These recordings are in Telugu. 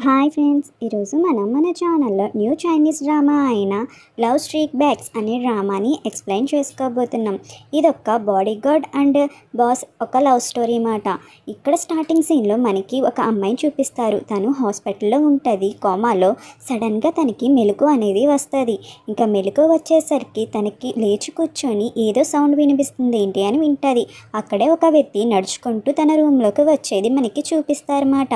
హాయ్ ఫ్రెండ్స్, ఈరోజు మనం మన ఛానల్లో న్యూ చైనీస్ డ్రామా అయిన లవ్ స్ట్రీక్ బ్యాక్స్ అనే డ్రామాని ఎక్స్ప్లెయిన్ చేసుకోబోతున్నాం. ఇదొక బాడీ గార్డ్ అండ్ బాస్ ఒక లవ్ స్టోరీ మాట. ఇక్కడ స్టార్టింగ్ సీన్లో మనకి ఒక అమ్మాయిని చూపిస్తారు. తను హాస్పిటల్లో ఉంటుంది, కోమాలో. సడన్గా తనకి మెలకు అనేది వస్తుంది. ఇంకా మెలకు వచ్చేసరికి తనకి లేచి కూర్చొని ఏదో సౌండ్ వినిపిస్తుంది ఏంటి అని వింటుంది. అక్కడే ఒక వ్యక్తి నడుచుకుంటూ తన రూమ్లోకి వచ్చేది మనకి చూపిస్తారన్నమాట.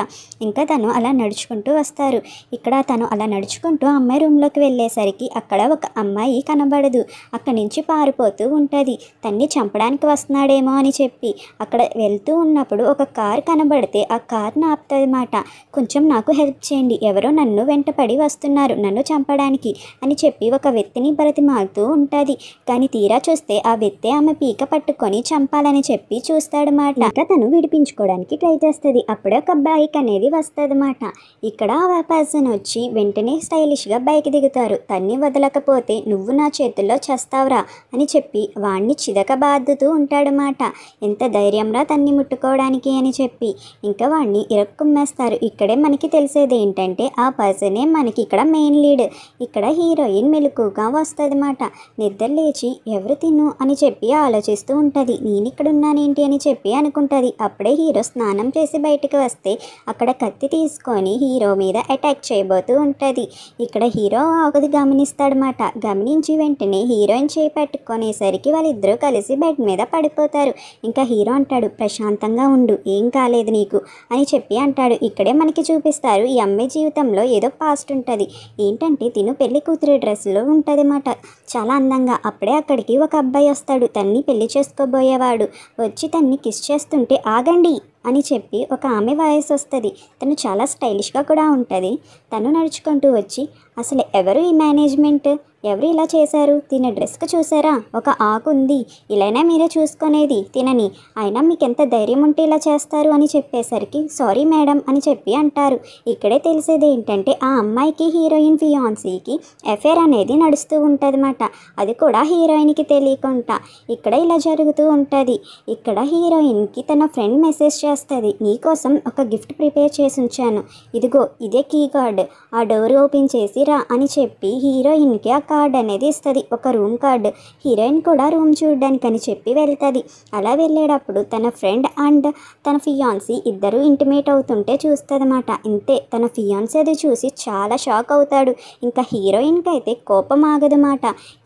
ఇంకా తను అలా నడుచుకుంటూ వస్తారు. ఇక్కడ తను అలా నడుచుకుంటూ అమ్మాయి రూమ్లోకి వెళ్ళేసరికి అక్కడ ఒక అమ్మాయి కనబడదు. అక్కడి నుంచి పారిపోతూ ఉంటుంది. తన్ని చంపడానికి వస్తున్నాడేమో అని చెప్పి అక్కడ వెళ్తూ ఉన్నప్పుడు ఒక కార్ కనబడితే ఆ కార్ని ఆపుతుంది మాట. కొంచెం నాకు హెల్ప్ చేయండి, ఎవరో నన్ను వెంటపడి వస్తున్నారు నన్ను చంపడానికి అని చెప్పి ఒక వ్యక్తిని బ్రతిమాలుతూ ఉంటుంది. కానీ తీరా చూస్తే ఆ వ్యక్తి ఆమె పీక పట్టుకొని చంపాలని చెప్పి చూస్తాడన్నమాట. ఇంకా తను విడిపించుకోవడానికి ట్రై చేస్తుంది. అప్పుడే ఒక బైక్ అనేది వస్తుందన్నమాట. ఇక్కడ ఆ పర్సన్ వచ్చి వెంటనే స్టైలిష్గా బైక్ దిగుతారు. తన్ని వదలకపోతే నువ్వు నా చేతుల్లో చేస్తావురా అని చెప్పి వాణ్ణి చిదకబాదుతూ ఉంటాడనమాట. ఎంత ధైర్యంరా తన్ని ముట్టుకోవడానికి అని చెప్పి ఇంకా వాణ్ణి ఇరక్కుమ్మేస్తారు. ఇక్కడే మనకి తెలిసేది ఏంటంటే ఆ పర్సనే మనకి ఇక్కడ మెయిన్ లీడ్. ఇక్కడ హీరోయిన్ మెలకుగా వస్తుందన్నమాట. నిద్ర లేచి ఎవరు తిను అని చెప్పి ఆలోచిస్తూ ఉంటుంది. నేను ఇక్కడ ఉన్నానేంటి అని చెప్పి అనుకుంటుంది. అప్పుడే హీరో స్నానం చేసి బయటకు వస్తే అక్కడ కత్తి తీసుకొని హీరో మీద అటాక్ చేయబోతూ ఉంటుంది. ఇక్కడ హీరో ఒకటి గమనిస్తాడనమాట. గమనించి వెంటనే హీరోయిన్ చేయి పట్టుకునేసరికి వాళ్ళిద్దరూ కలిసి బెడ్ మీద పడిపోతారు. ఇంకా హీరో అంటాడు, ప్రశాంతంగా ఉండు, ఏం కాలేదు నీకు అని చెప్పి అంటాడు. ఇక్కడే మనకి చూపిస్తారు ఈ అమ్మాయి జీవితంలో ఏదో పాస్ట్ ఉంటుంది. ఏంటంటే తిను పెళ్లి కూతురు డ్రెస్లో ఉంటుంది అన్నమాట, చాలా అందంగా. అప్పుడే అక్కడికి ఒక అబ్బాయి వస్తాడు, తన్ని పెళ్లి చేసుకోబోయేవాడు. వచ్చి తన్ని కిస్ చేస్తుంటే ఆగండి అని చెప్పి ఒక ఆమె వాయిస్ వస్తుంది. తను చాలా స్టైలిష్గా కూడా ఉంటుంది. తను నడుచుకుంటూ వచ్చి అసలు ఎవరు ఈ మేనేజ్మెంట్, ఎవరు ఇలా చేశారు, తిన డ్రెస్కి చూసారా ఒక ఆకు ఉంది, ఇలానే మీరే చూసుకునేది తినని, అయినా మీకు ఎంత ధైర్యం ఉంటే ఇలా చేస్తారు అని చెప్పేసరికి సారీ మేడం అని చెప్పి అంటారు. ఇక్కడే తెలిసేది ఏంటంటే ఆ అమ్మాయికి హీరోయిన్ ఫియాన్సీకి అఫేర్ అనేది నడుస్తూ ఉంటుంది అన్నమాట. అది కూడా హీరోయిన్కి తెలియకుండా ఇక్కడ ఇలా జరుగుతూ ఉంటుంది. ఇక్కడ హీరోయిన్కి తన ఫ్రెండ్ మెసేజ్ చేస్తుంది, నీకోసం ఒక గిఫ్ట్ ప్రిపేర్ చేసి ఉంచాను, ఇదిగో ఇదే కీ కార్డ్, ఆ డోర్ ఓపెన్ చేసి రా అని చెప్పి హీరోయిన్కి ఆ కార్డ్ అనేది ఇస్తుంది, ఒక రూమ్ కార్డ్. హీరోయిన్ కూడా రూమ్ చూడడానికి అని చెప్పి వెళ్తుంది. అలా వెళ్ళేటప్పుడు తన ఫ్రెండ్ అండ్ తన ఫియాన్సీ ఇద్దరు ఇంటిమేట్ అవుతుంటే చూస్తుంది అన్నమాట. ఇంతే తన ఫియాన్సీ అది చూసి చాలా షాక్ అవుతాడు. ఇంకా హీరోయిన్కి అయితే కోపం ఆగదన్నమాట.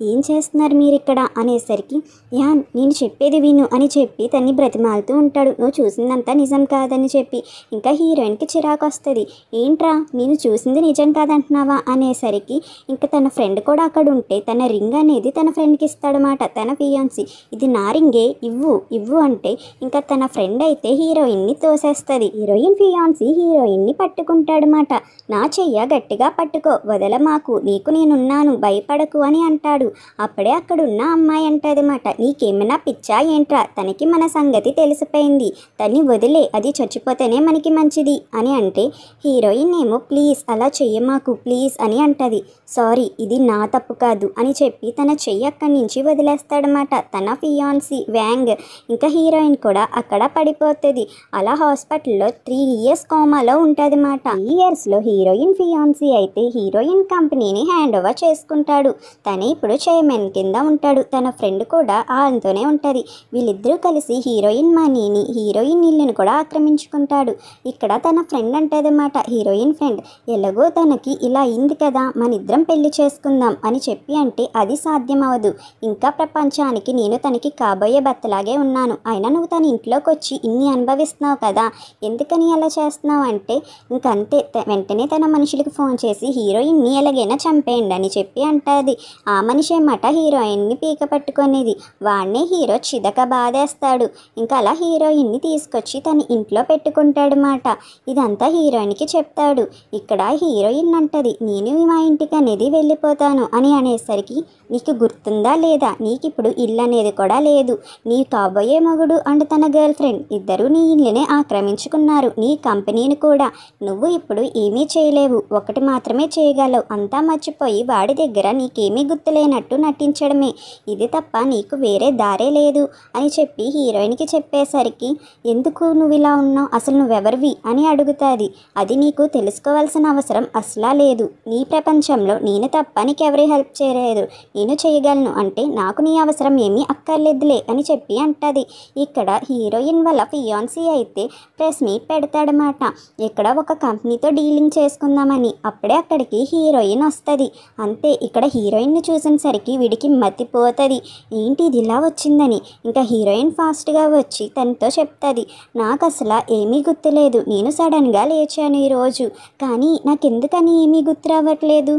ఏం చేస్తున్నారు మీరు ఇక్కడ అనేసరికి యాన్ నేను చెప్పేది విను అని చెప్పి తన్ని బ్రతిమాలుతూ ఉంటాడు. నువ్వు చూసిందంతా నిజం కాదని చెప్పి ఇంకా హీరోయిన్కి చిరాకు వస్తుంది. ఏంట్రా నేను చూసింది నిజం కాదంటున్నావా అనేసరికి ఇంకా తన ఫ్రెండ్ కూడా అక్కడ ఉంటే తన రింగ్ అనేది తన ఫ్రెండ్కి ఇస్తాడనమాట. తన ఫియాన్సీ ఇది నా రింగే, ఇవ్వు ఇవ్వు అంటే ఇంకా తన ఫ్రెండ్ అయితే హీరోయిన్ని తోసేస్తుంది. హీరోయిన్ ఫియాన్సీ హీరోయిన్ని పట్టుకుంటాడనమాట. నా చెయ్య గట్టిగా పట్టుకో, వదలమాకు, నీకు నేనున్నాను, భయపడకు అని అంటాడు. అప్పుడే అక్కడున్న అమ్మాయి అంటదన్నమాట, నీకేమైనా పిచ్చా ఏంట్రా, తనకి మన సంగతి తెలిసిపోయింది, తన్ని వదిలే, అది చచ్చిపోతేనే మనకి మంచిది అని అంటే హీరోయిన్ ఏమో ప్లీజ్ అలా చెయ్యమాకు ప్లీజ్ అని అంటది. సారీ ఇది నా తప్పు కాదు అని చెప్పి తన చెయ్యి అక్కడి నుంచి వదిలేస్తాడనమాట తన ఫియాన్సీ వ్యాంగ్. ఇంకా హీరోయిన్ కూడా అక్కడ పడిపోతుంది. అలా హాస్పిటల్లో 3 years కోమాలో ఉంటుంది అన్నమాట. 3 yearsలో హీరోయిన్ ఫియాన్సీ అయితే హీరోయిన్ కంపెనీని హ్యాండ్ ఓవర్ చేసుకుంటాడు. తనే ఇప్పుడు చైర్మన్ కింద ఉంటాడు. తన ఫ్రెండ్ కూడా ఆయనతోనే ఉంటుంది. వీళ్ళిద్దరూ కలిసి హీరోయిన్ మనీని, హీరోయిన్ ఇల్లుని కూడా ఆక్రమించుకుంటాడు. ఇక్కడ తన ఫ్రెండ్ అంటదన్నమాట, హీరోయిన్ ఫ్రెండ్, ఎలాగో తనకి ఇలా అయింది కదా మన ఇద్దరం పెళ్లి చేసుకుందాం అని చెప్పి అంటే అది సాధ్యం అవ్వదు. ఇంకా ప్రపంచానికి నేను తనకి కాబోయే భర్తలాగే ఉన్నాను, అయినా నువ్వు తన ఇంట్లోకి వచ్చి ఇన్ని అనుభవిస్తున్నావు కదా, ఎందుకని అలా చేస్తున్నావు అంటే ఇంకంతే వెంటనే తన మనుషులకి ఫోన్ చేసి హీరోయిన్ని ఎలాగైనా చంపేయండి అని చెప్పి అంటుంది. ఆ మనిషి ఏమాట హీరోయిన్ని పీక పట్టుకునేది. వాడినే హీరో చిదక బాధేస్తాడు. ఇంకా అలా హీరోయిన్ని తీసుకొచ్చి తన ఇంట్లో పెట్టుకుంటాడు మాట. ఇదంతా హీరోయిన్కి చెప్తాడు. ఇక్కడ హీరోయిన్ అంటది, నేను మా ఇంటికి అనేది వెళ్ళిపోతాను అని అనేసరికి, నీకు గుర్తుందా లేదా, నీకు ఇప్పుడు ఇల్లు అనేది కూడా లేదు. నీ కాబోయే మగుడు అండ్ తన గర్ల్ ఫ్రెండ్ ఇద్దరూ నీ ఇల్లునే ఆక్రమించుకున్నారు, నీ కంపెనీని కూడా. నువ్వు ఇప్పుడు ఏమీ చేయలేవు, ఒకటి మాత్రమే చేయగలవు, అంతా మర్చిపోయి వాడి దగ్గర నీకేమీ గుర్తులేనట్టు నటించడమే. ఇది తప్ప నీకు వేరే దారే లేదు అని చెప్పి హీరోయిన్కి చెప్పేసరికి, ఎందుకు నువ్వు ఇలా ఉన్నావు, అసలు నువ్వెవరివి అని అడుగుతుంది. అది నీకు తెలుసుకోవాల్సిన అవసరం అసలా లేదు. నీ ప్రపంచంలో నేను తప్ప నీకెవరి హెల్ప్ చేయలేదు. నేను చేయగలను అంటే నాకు నీ అవసరం ఏమీ అక్కర్లేదులే అని చెప్పి అంటుంది. ఇక్కడ హీరోయిన్ వాళ్ళ ఫియాన్సీ అయితే ప్రెస్ మీట్ పెడతాడనమాట. ఇక్కడ ఒక కంపెనీతో డీలింగ్ చేసుకుందామని. అప్పుడే అక్కడికి హీరోయిన్ వస్తుంది. అంతే, ఇక్కడ హీరోయిన్ని చూసేసరికి వీడికి మతిపోతుంది. ఏంటి ఇది ఇలా వచ్చిందని. ఇంకా హీరోయిన్ ఫాస్ట్గా వచ్చి తనతో చెప్తుంది, నాకు అసలు ఏమీ గుర్తులేదు, నేను సడన్గా లేచాను ఈరోజు, కానీ నాకెందుకని ఏమీ గుర్తు రావట్లేదు,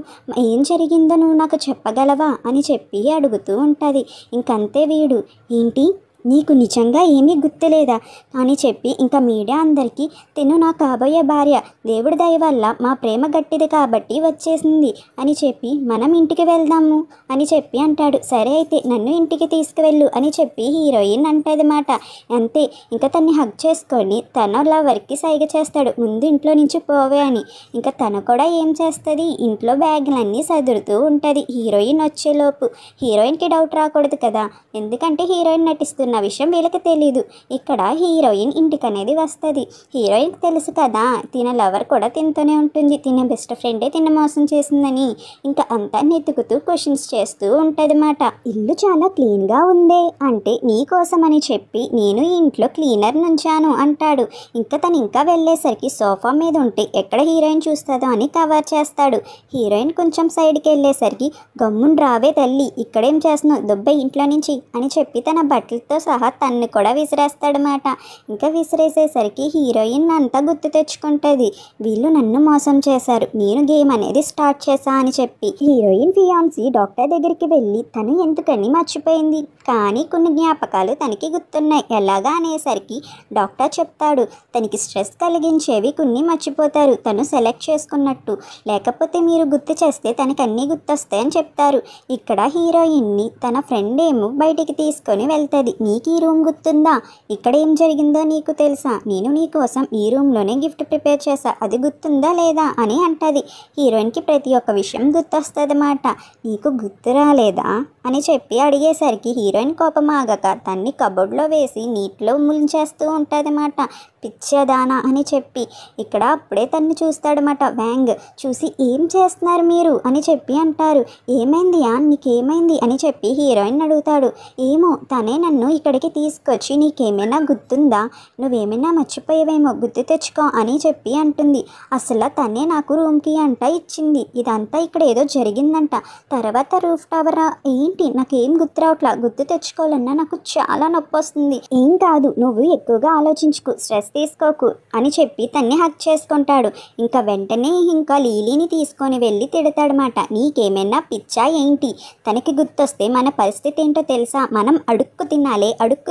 ఏం జరిగిందో నువ్వు నాకు చెప్పగలవా అని చెప్పి అడుగుతూ ఉంటుంది. ఇంకంతే వీడు, ఏంటి నీకు నిజంగా ఏమీ గుర్తులేదా అని చెప్పి ఇంకా మీడియా అందరికీ, తిను నా కాబోయే భార్య, దేవుడి దయ వల్ల మా ప్రేమ గట్టిది కాబట్టి వచ్చేసింది అని చెప్పి మనం ఇంటికి వెళ్దాము అని చెప్పి అంటాడు. సరే అయితే నన్ను ఇంటికి తీసుకువెళ్ళు అని చెప్పి హీరోయిన్ అంటదన్నమాట. అంతే, ఇంకా తన్ని హగ్ చేసుకొని తన లవర్కి సైగ చేస్తాడు, ముందు ఇంట్లో నుంచి పోవే అని. ఇంకా తను కూడా ఏం చేస్తుంది, ఇంట్లో బ్యాగులన్నీ సదురుతూ ఉంటుంది. హీరోయిన్ వచ్చేలోపు హీరోయిన్కి డౌట్ రాకూడదు కదా, ఎందుకంటే హీరోయిన్ నటిస్తుంది విషయం వీళ్ళకి తెలీదు. ఇక్కడ హీరోయిన్ ఇంటికి అనేది వస్తుంది. హీరోయిన్కి తెలుసు కదా తిన లవర్ కూడా తినతోనే ఉంటుంది, తిన బెస్ట్ ఫ్రెండే తిన మోసం చేసిందని. ఇంకా అంతా నెతుకుతూ క్వశ్చన్స్ చేస్తూ ఉంటుందన్నమాట. ఇల్లు చాలా క్లీన్గా ఉందే అంటే, నీకోసం అని చెప్పి నేను ఈ ఇంట్లో క్లీనర్ నుంచాను అంటాడు. ఇంకా తను ఇంకా వెళ్ళేసరికి సోఫా మీద ఉంటే ఎక్కడ హీరోయిన్ చూస్తుందో అని కవర్ చేస్తాడు. హీరోయిన్ కొంచెం సైడ్కి వెళ్ళేసరికి, గమ్మున రావే తల్లి, ఇక్కడేం చేస్తున్నావు, దుబ్బే ఇంట్లో నుంచి అని చెప్పి తన బట్టలతో సహా తన్ని కూడా విసిరేస్తాడనమాట. ఇంకా విసిరేసేసరికి హీరోయిన్ అంతా గుర్తు తెచ్చుకుంటుంది, వీళ్ళు నన్ను మోసం చేశారు, నేను గేమ్ అనేది స్టార్ట్ చేశా అని చెప్పి. హీరోయిన్ ఫియాన్సీ డాక్టర్ దగ్గరికి వెళ్ళి తను ఎందుకని మర్చిపోయింది, కానీ కొన్ని జ్ఞాపకాలు తనకి గుర్తున్నాయి. ఎలాగా అనేసరికి డాక్టర్ చెప్తాడు, తనకి స్ట్రెస్ కలిగించేవి కొన్ని మర్చిపోతారు, తను సెలెక్ట్ చేసుకున్నట్టు, లేకపోతే మీరు గుర్తు చేస్తే తనకి అన్నీ గుర్తొస్తాయని చెప్తారు. ఇక్కడ హీరోయిన్ని తన ఫ్రెండ్ ఏమో బయటికి తీసుకొని వెళ్తుంది. నీకు ఈ రూమ్ గుర్తుందా, ఇక్కడ ఏం జరిగిందో నీకు తెలుసా, నేను నీకోసం ఈ రూమ్లోనే గిఫ్ట్ ప్రిపేర్ చేశా, అది గుర్తుందా లేదా అని అంటుంది. హీరోయిన్కి ప్రతి ఒక్క విషయం గుర్తొస్తుంది అన్నమాట. నీకు గుర్తు రాలేదా అని చెప్పి అడిగేసరికి హీరోయిన్ కోపం ఆగక తన్ని కబోర్డ్లో వేసి నీటిలో ముంచేస్తూ ఉంటుంది అన్నమాట. పిచ్చదానా అని చెప్పి ఇక్కడ అప్పుడే తన్ని చూస్తాడనమాట. వ్యాంగ్ చూసి, ఏం చేస్తున్నారు మీరు అని చెప్పి అంటారు. ఏమైంది నీకేమైంది అని చెప్పి హీరోయిన్ అడుగుతాడు. ఏమో, తనే నన్ను ఇక్కడికి తీసుకొచ్చి నీకేమైనా గుర్తుందా, నువ్వేమైనా మర్చిపోయేవేమో, గుర్తు తెచ్చుకో అని చెప్పి అంటుంది. అసలు తనే నాకు రూమ్కి అంట ఇచ్చింది, ఇదంతా ఇక్కడ ఏదో జరిగిందంట, తర్వాత రూఫ్ టవర్ ఏంటి నాకేం గుర్తు రావట్లా, గుర్తు తెచ్చుకోవాలన్నా నాకు చాలా నొప్పి వస్తుంది, ఏం కాదు నువ్వు ఎక్కువగా ఆలోచించుకు, స్ట్రెస్ తీసుకోకు అని చెప్పి తన్ని హక్ చేసుకుంటాడు. ఇంకా వెంటనే ఇంకా లీలీని తీసుకొని వెళ్ళి తిడతాడనమాట. నీకేమైనా పిచ్చా ఏంటి, తనకి గుర్తొస్తే మన పరిస్థితి ఏంటో తెలుసా, మనం అడుక్కు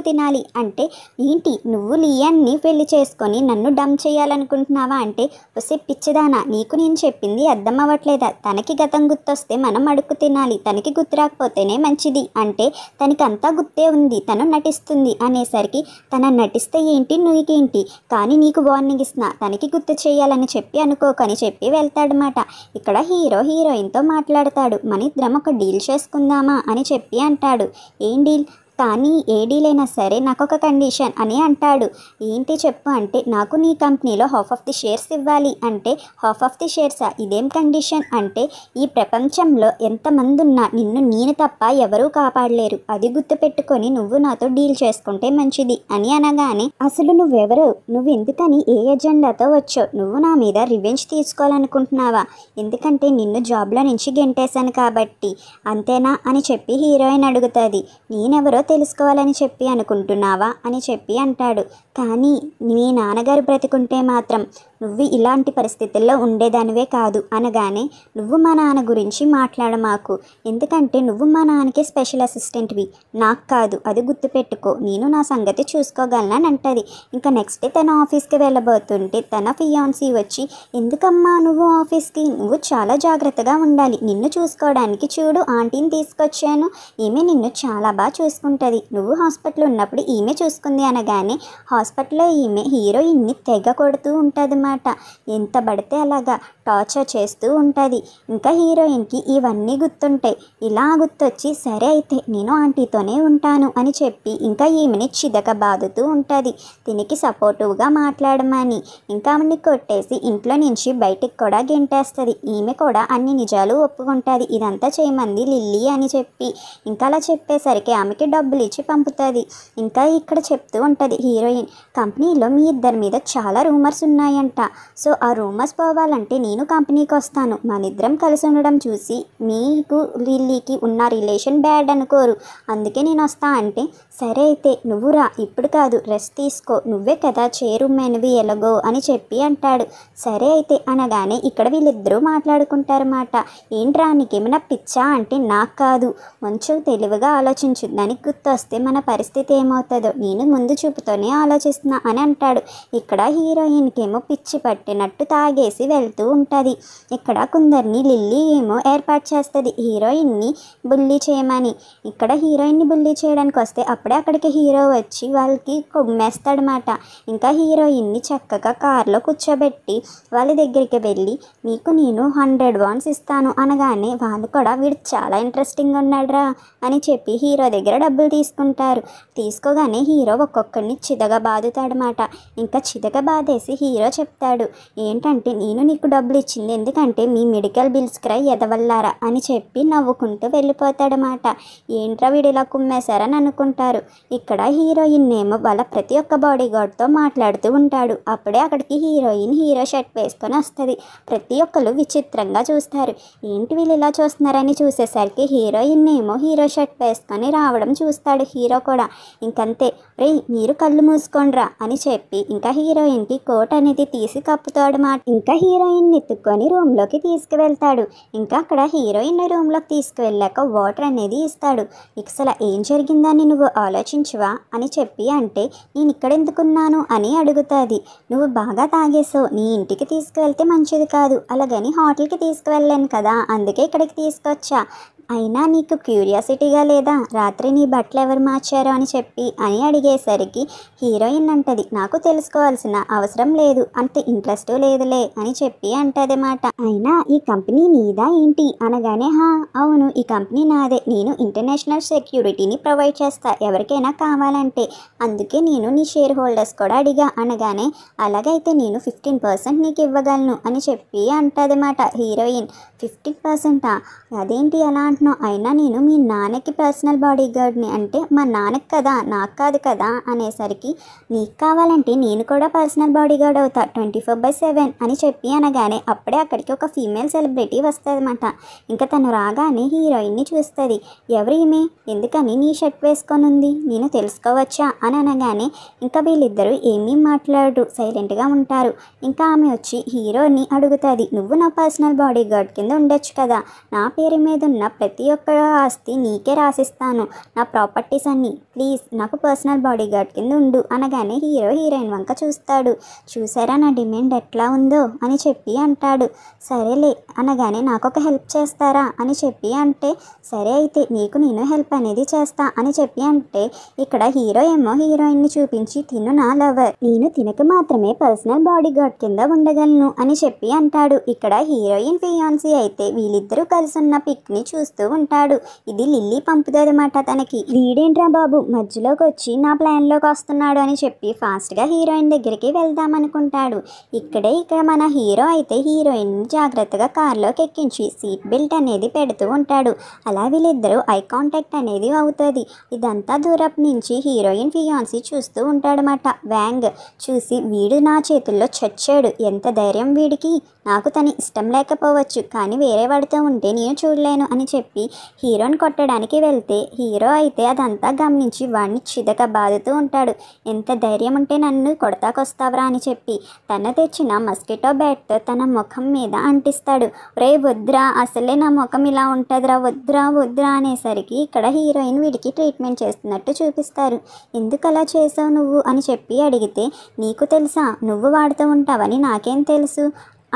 తినాలి అంటే ఏంటి, నువ్వు లియాన్ని పెళ్లి చేసుకొని నన్ను డంప్ చేయాలనుకుంటున్నావా అంటే, వస్తే పిచ్చిదానా నీకు నేను చెప్పింది అర్థం అవ్వట్లేదా, తనకి గతం గుర్తొస్తే మనం అడుక్కు తినాలి, తనకి గుర్తు రాకపోతేనే మంచిది అంటే, తనకి అంతా గుర్తే ఉంది, తను నటిస్తుంది అనేసరికి, తన నటిస్తే ఏంటి నువ్వుకేంటి, కానీ నీకు వార్నింగ్ ఇస్తున్నా, తనకి గుర్తు చేయాలని చెప్పి అనుకోకని చెప్పి వెళ్తాడనమాట. ఇక్కడ హీరో హీరోయిన్తో మాట్లాడతాడు. మన ఇద్దరం ఒక డీల్ చేసుకుందామా అని చెప్పి అంటాడు. ఏం డీల్, కానీ ఏ డీల్ అయినా సరే నాకు ఒక కండిషన్ అని అంటాడు. ఏంటి చెప్పు అంటే, నాకు నీ కంపెనీలో హాఫ్ ఆఫ్ ది షేర్స్ ఇవ్వాలి అంటే, హాఫ్ ఆఫ్ ది షేర్సా, ఇదేం కండిషన్ అంటే, ఈ ప్రపంచంలో ఎంతమంది ఉన్నా నిన్ను నేను తప్ప ఎవరూ కాపాడలేరు, అది గుర్తుపెట్టుకొని నువ్వు నాతో డీల్ చేసుకుంటే మంచిది అని అనగానే, అసలు నువ్వెవరు, నువ్వు ఎందుకని ఏ ఎజెండాతో వచ్చావు, నువ్వు నా మీద రివెంజ్ తీసుకోవాలనుకుంటున్నావా, ఎందుకంటే నిన్ను జాబ్లో నుంచి గెంటేశాను కాబట్టి అంతేనా అని చెప్పి హీరోయిన్ అడుగుతుంది. నేనెవరో తెలుసుకోవాలని చెప్పి అనుకుంటున్నావా అని చెప్పి అంటాడు. కానీ మీ నాన్నగారు బ్రతికుంటే మాత్రం నువ్వు ఇలాంటి పరిస్థితుల్లో ఉండేదానివే కాదు అనగానే, నువ్వు మా నాన్న గురించి మాట్లాడమాకు, ఎందుకంటే నువ్వు మా నాన్నకి స్పెషల్ అసిస్టెంట్వి, నాకు కాదు, అది గుర్తుపెట్టుకో, నేను నా సంగతి చూసుకోగలనని అంటది. ఇంకా నెక్స్ట్ డే తన ఆఫీస్కి వెళ్ళబోతుంటే తన ఫియాన్సీ వచ్చి, ఎందుకమ్మా నువ్వు ఆఫీస్కి, నువ్వు చాలా జాగ్రత్తగా ఉండాలి, నిన్ను చూసుకోవడానికి చూడు ఆంటీని తీసుకొచ్చాను, ఈమె నిన్ను చాలా బాగా చూసుకుంటుంది, నువ్వు హాస్పిటల్ ఉన్నప్పుడు ఈమె చూసుకుంది అనగానే, హాస్పిటల్లో ఈమె హీరోయిన్ని తెగ కొడుతూ ఉంటుంది అన్నమాట. ఎంత పడితే అలాగా టార్చర్ చేస్తూ ఉంటుంది. ఇంకా హీరోయిన్కి ఇవన్నీ గుర్తుంటాయి. ఇలా గుర్తొచ్చి సరే అయితే నేను ఆంటీతోనే ఉంటాను అని చెప్పి ఇంకా ఈమెని చిదక బాదుతూ ఉంటుంది, దీనికి సపోర్టివ్గా మాట్లాడమని. ఇంకా ఆమెని కొట్టేసి ఇంట్లో నుంచి బయటికి కూడా గెంటేస్తుంది. ఈమె కూడా అన్ని నిజాలు ఒప్పుకుంటుంది, ఇదంతా చేయమంది లిల్లీ అని చెప్పి. ఇంకా అలా చెప్పేసరికి ఆమెకి డబ్బులు ఇచ్చి పంపుతుంది. ఇంకా ఇక్కడ చెప్తూ ఉంటుంది హీరోయిన్, కంపెనీలో మీ ఇద్దరి మీద చాలా రూమర్స్ ఉన్నాయంట, సో ఆ రూమర్స్ పోవాలంటే నేను కంపెనీకి వస్తాను, మనిద్దరం కలిసి ఉండడం చూసి మీకు లిల్లీకి ఉన్న రిలేషన్ బ్యాడ్ అనుకోరు, అందుకే నేను వస్తా అంటే, సరే అయితే నువ్వు రా, ఇప్పుడు కాదు రెస్ట్ తీసుకో, నువ్వే కదా చేరుమెనివి ఎలాగో అని చెప్పి అంటాడు. సరే అయితే అనగానే ఇక్కడ వీళ్ళిద్దరూ మాట్లాడుకుంటారన్నమాట. ఏంట్రా నీకేమైనా పిచ్చా అంటే, నాకు కాదు, మంచి తెలివిగా ఆలోచించు, దానికి గుర్తొస్తే మన పరిస్థితి ఏమవుతుందో నేను ముందు చూపుతోనే ఆలోచిస్తున్నా అని అంటాడు. ఇక్కడ హీరోయిన్కి ఏమో పిచ్చి పట్టినట్టు తాగేసి వెళ్తూ ఉంటుంది. ఇక్కడ కొందరిని లిల్లీ ఏమో ఏర్పాటు చేస్తుంది హీరోయిన్ని బుల్లీ చేయమని. ఇక్కడ హీరోయిన్ని బుల్లీ చేయడానికి వస్తే అప్పుడే అక్కడికి హీరో వచ్చి వాళ్ళకి కొమ్మేస్తాడనమాట. ఇంకా హీరోయిన్ని చక్కగా కారులో కూర్చోబెట్టి వాళ్ళ దగ్గరికి వెళ్ళి, మీకు నేను 100 wons ఇస్తాను అనగానే వాళ్ళు కూడా వీడు చాలా ఇంట్రెస్టింగ్గా ఉన్నాడురా అని చెప్పి హీరో దగ్గర డబ్బులు తీసుకుంటారు. తీసుకోగానే హీరో ఒక్కొక్కడిని చిదగా బాదుతాడనమాట. ఇంకా చిదగ బాధేసి హీరో చెప్తాడు, ఏంటంటే నేను నీకు డబ్బులు ఇచ్చింది ఎందుకంటే మీ మెడికల్ బిల్స్ క్రై ఎదవల్లారా అని చెప్పి నవ్వుకుంటూ వెళ్ళిపోతాడనమాట. ఏంట్రా వీడు ఇలా కుమ్మేశారని అనుకుంటారు. ఇక్కడ హీరోయిన్ ఏమో వాళ్ళ ప్రతి ఒక్క బాడీ గార్డ్తో మాట్లాడుతూ ఉంటాడు. అప్పుడే అక్కడికి హీరోయిన్ హీరో షర్ట్ వేసుకొని వస్తుంది. ప్రతి ఒక్కరు విచిత్రంగా చూస్తారు, ఏంటి వీళ్ళు ఇలా చూస్తున్నారని చూసేసరికి హీరోయిన్ ఏమో హీరో షర్ట్ వేసుకొని రావడం చూస్తాడు హీరో కూడా. ఇంకంతే, రే మీరు కళ్ళు మూసుకోండ్రా అని చెప్పి ఇంకా హీరోయిన్కి కోట్ అనేది తీసి కప్పుతాడు మాట. ఇంకా హీరోయిన్ ఎత్తుక్కొని రూమ్లోకి తీసుకువెళ్తాడు. ఇంకా అక్కడ హీరోయిన్ రూమ్లోకి తీసుకువెళ్ళాక వాటర్ అనేది ఇస్తాడు. అసలు ఏం జరిగిందని నువ్వు ఆలోచించవా అని చెప్పి అంటే, నేను ఇక్కడ ఎందుకున్నాను అని అడుగుతుంది. నువ్వు బాగా తాగేసావు, నీ ఇంటికి తీసుకువెళ్తే మంచిది కాదు, అలాగని హోటల్కి తీసుకువెళ్ళాను కదా, అందుకే ఇక్కడికి తీసుకొచ్చా, అయినా నీకు క్యూరియాసిటీగా లేదా రాత్రి నీ బట్టలు ఎవరు మార్చారో అని చెప్పి అని అడిగేసరికి హీరోయిన్ అంటది, నాకు తెలుసుకోవాల్సిన అవసరం లేదు, అంత ఇంట్రెస్ట్ లేదులే అని చెప్పి అంటది మాట. అయినా ఈ కంపెనీ నీదా ఏంటి అనగానే, అవును ఈ కంపెనీ నాదే, నేను ఇంటర్నేషనల్ సెక్యూరిటీని ప్రొవైడ్ చేస్తా ఎవరికైనా కావాలంటే, అందుకే నేను నీ షేర్ హోల్డర్స్ కూడా అడిగా అనగానే, అలాగైతే నేను 15% నీకు ఇవ్వగలను అని చెప్పి అంటది మాట హీరోయిన్. 15%? అదేంటి అలా అంటున్నావు, అయినా నేను మీ నాన్నకి పర్సనల్ బాడీ గార్డ్ని అంటే మా నాన్నకి కదా నాకు కాదు కదా అనేసరికి, నీకు కావాలంటే నేను కూడా పర్సనల్ బాడీ గార్డ్ అవుతా 24/7 అని చెప్పి అనగానే అప్పుడే అక్కడికి ఒక ఫీమేల్ సెలబ్రిటీ వస్తుంది అన్నమాట. ఇంకా తను రాగానే హీరోయిన్ని చూస్తుంది. ఎవరు ఈమె, ఎందుకని నీ షర్ట్ వేసుకొని ఉంది, నేను తెలుసుకోవచ్చా అని అనగానే ఇంకా వీళ్ళిద్దరూ ఏమీ మాట్లాడరు, సైలెంట్గా ఉంటారు. ఇంకా ఆమె వచ్చి హీరోని అడుగుతుంది, నువ్వు నా పర్సనల్ బాడీ గార్డ్ కింద ఉండొచ్చు కదా, నా పేరు మీద ఉన్న ప్రతి ఒక్క ఆస్తి నీకే రాసిస్తాను, నా ప్రాపర్టీస్ అన్నీ, ప్లీజ్ నాకు పర్సనల్ బాడీ గార్డ్ కింద ఉండు అనగానే హీరో హీరోయిన్ వంక చూస్తాడు. చూసారా నా డిమాండ్ ఎట్లా ఉందో అని చెప్పి అంటాడు. సరేలే అనగానే నాకు ఒక హెల్ప్ చేస్తారా అని చెప్పి అంటే, సరే అయితే నీకు నేను హెల్ప్ అనేది చేస్తా అని చెప్పి అంటే, ఇక్కడ హీరో ఏమో హీరోయిన్ని చూపించి, తిను నా లవర్, నేను తినక మాత్రమే పర్సనల్ బాడీ గార్డ్ కింద ఉండగలను అని చెప్పి అంటాడు. ఇక్కడ హీరోయిన్ ఫియాన్సీ అయితే వీళ్ళిద్దరూ కలిసి ఉన్న పిక్ని చూస్తూ ఉంటాడు. ఇది లిల్లీ పంపుతుందన్నమాట తనకి. వీడేంట్రా బాబు మధ్యలోకి వచ్చి నా ప్లాన్లోకి వస్తున్నాడు అని చెప్పి ఫాస్ట్గా హీరోయిన్ దగ్గరికి వెళ్దామనుకుంటాడు. ఇక్కడ మన హీరో అయితే హీరోయిన్ జాగ్రత్తగా కార్లోకి ఎక్కించి సీట్ బెల్ట్ అనేది పెడుతూ ఉంటాడు. అలా వీళ్ళిద్దరూ ఐ కాంటాక్ట్ అనేది అవుతుంది. ఇదంతా దూరపు నుంచి హీరోయిన్ ఫియాన్సీ చూస్తూ ఉంటాడనమాట. వ్యాంగ్ చూసి, వీడు నా చేతుల్లో చచ్చాడు, ఎంత ధైర్యం వీడికి, నాకు తను ఇష్టం లేకపోవచ్చు కానీ వేరే వాడితో ఉంటే నేను చూడలేను అని చెప్పి చెప్పి హీరోని కొట్టడానికి వెళ్తే హీరో అయితే అదంతా గమనించి వాడిని చితక బాదుతూ ఉంటాడు. ఎంత ధైర్యం ఉంటే నన్ను కొడతాకొస్తావరా అని చెప్పి తన తెచ్చిన మస్కిటో బ్యాట్తో తన ముఖం మీద అంటిస్తాడు. రే వద్దురా, అసలే నా ముఖం ఇలా ఉంటుందిరా, వద్దురా వద్దురా అనేసరికి ఇక్కడ హీరోయిన్ వీడికి ట్రీట్మెంట్ చేస్తున్నట్టు చూపిస్తారు. ఎందుకు అలా చేసావు నువ్వు అని చెప్పి అడిగితే నీకు తెలుసా, నువ్వు వాడుతూ ఉంటావని నాకేం తెలుసు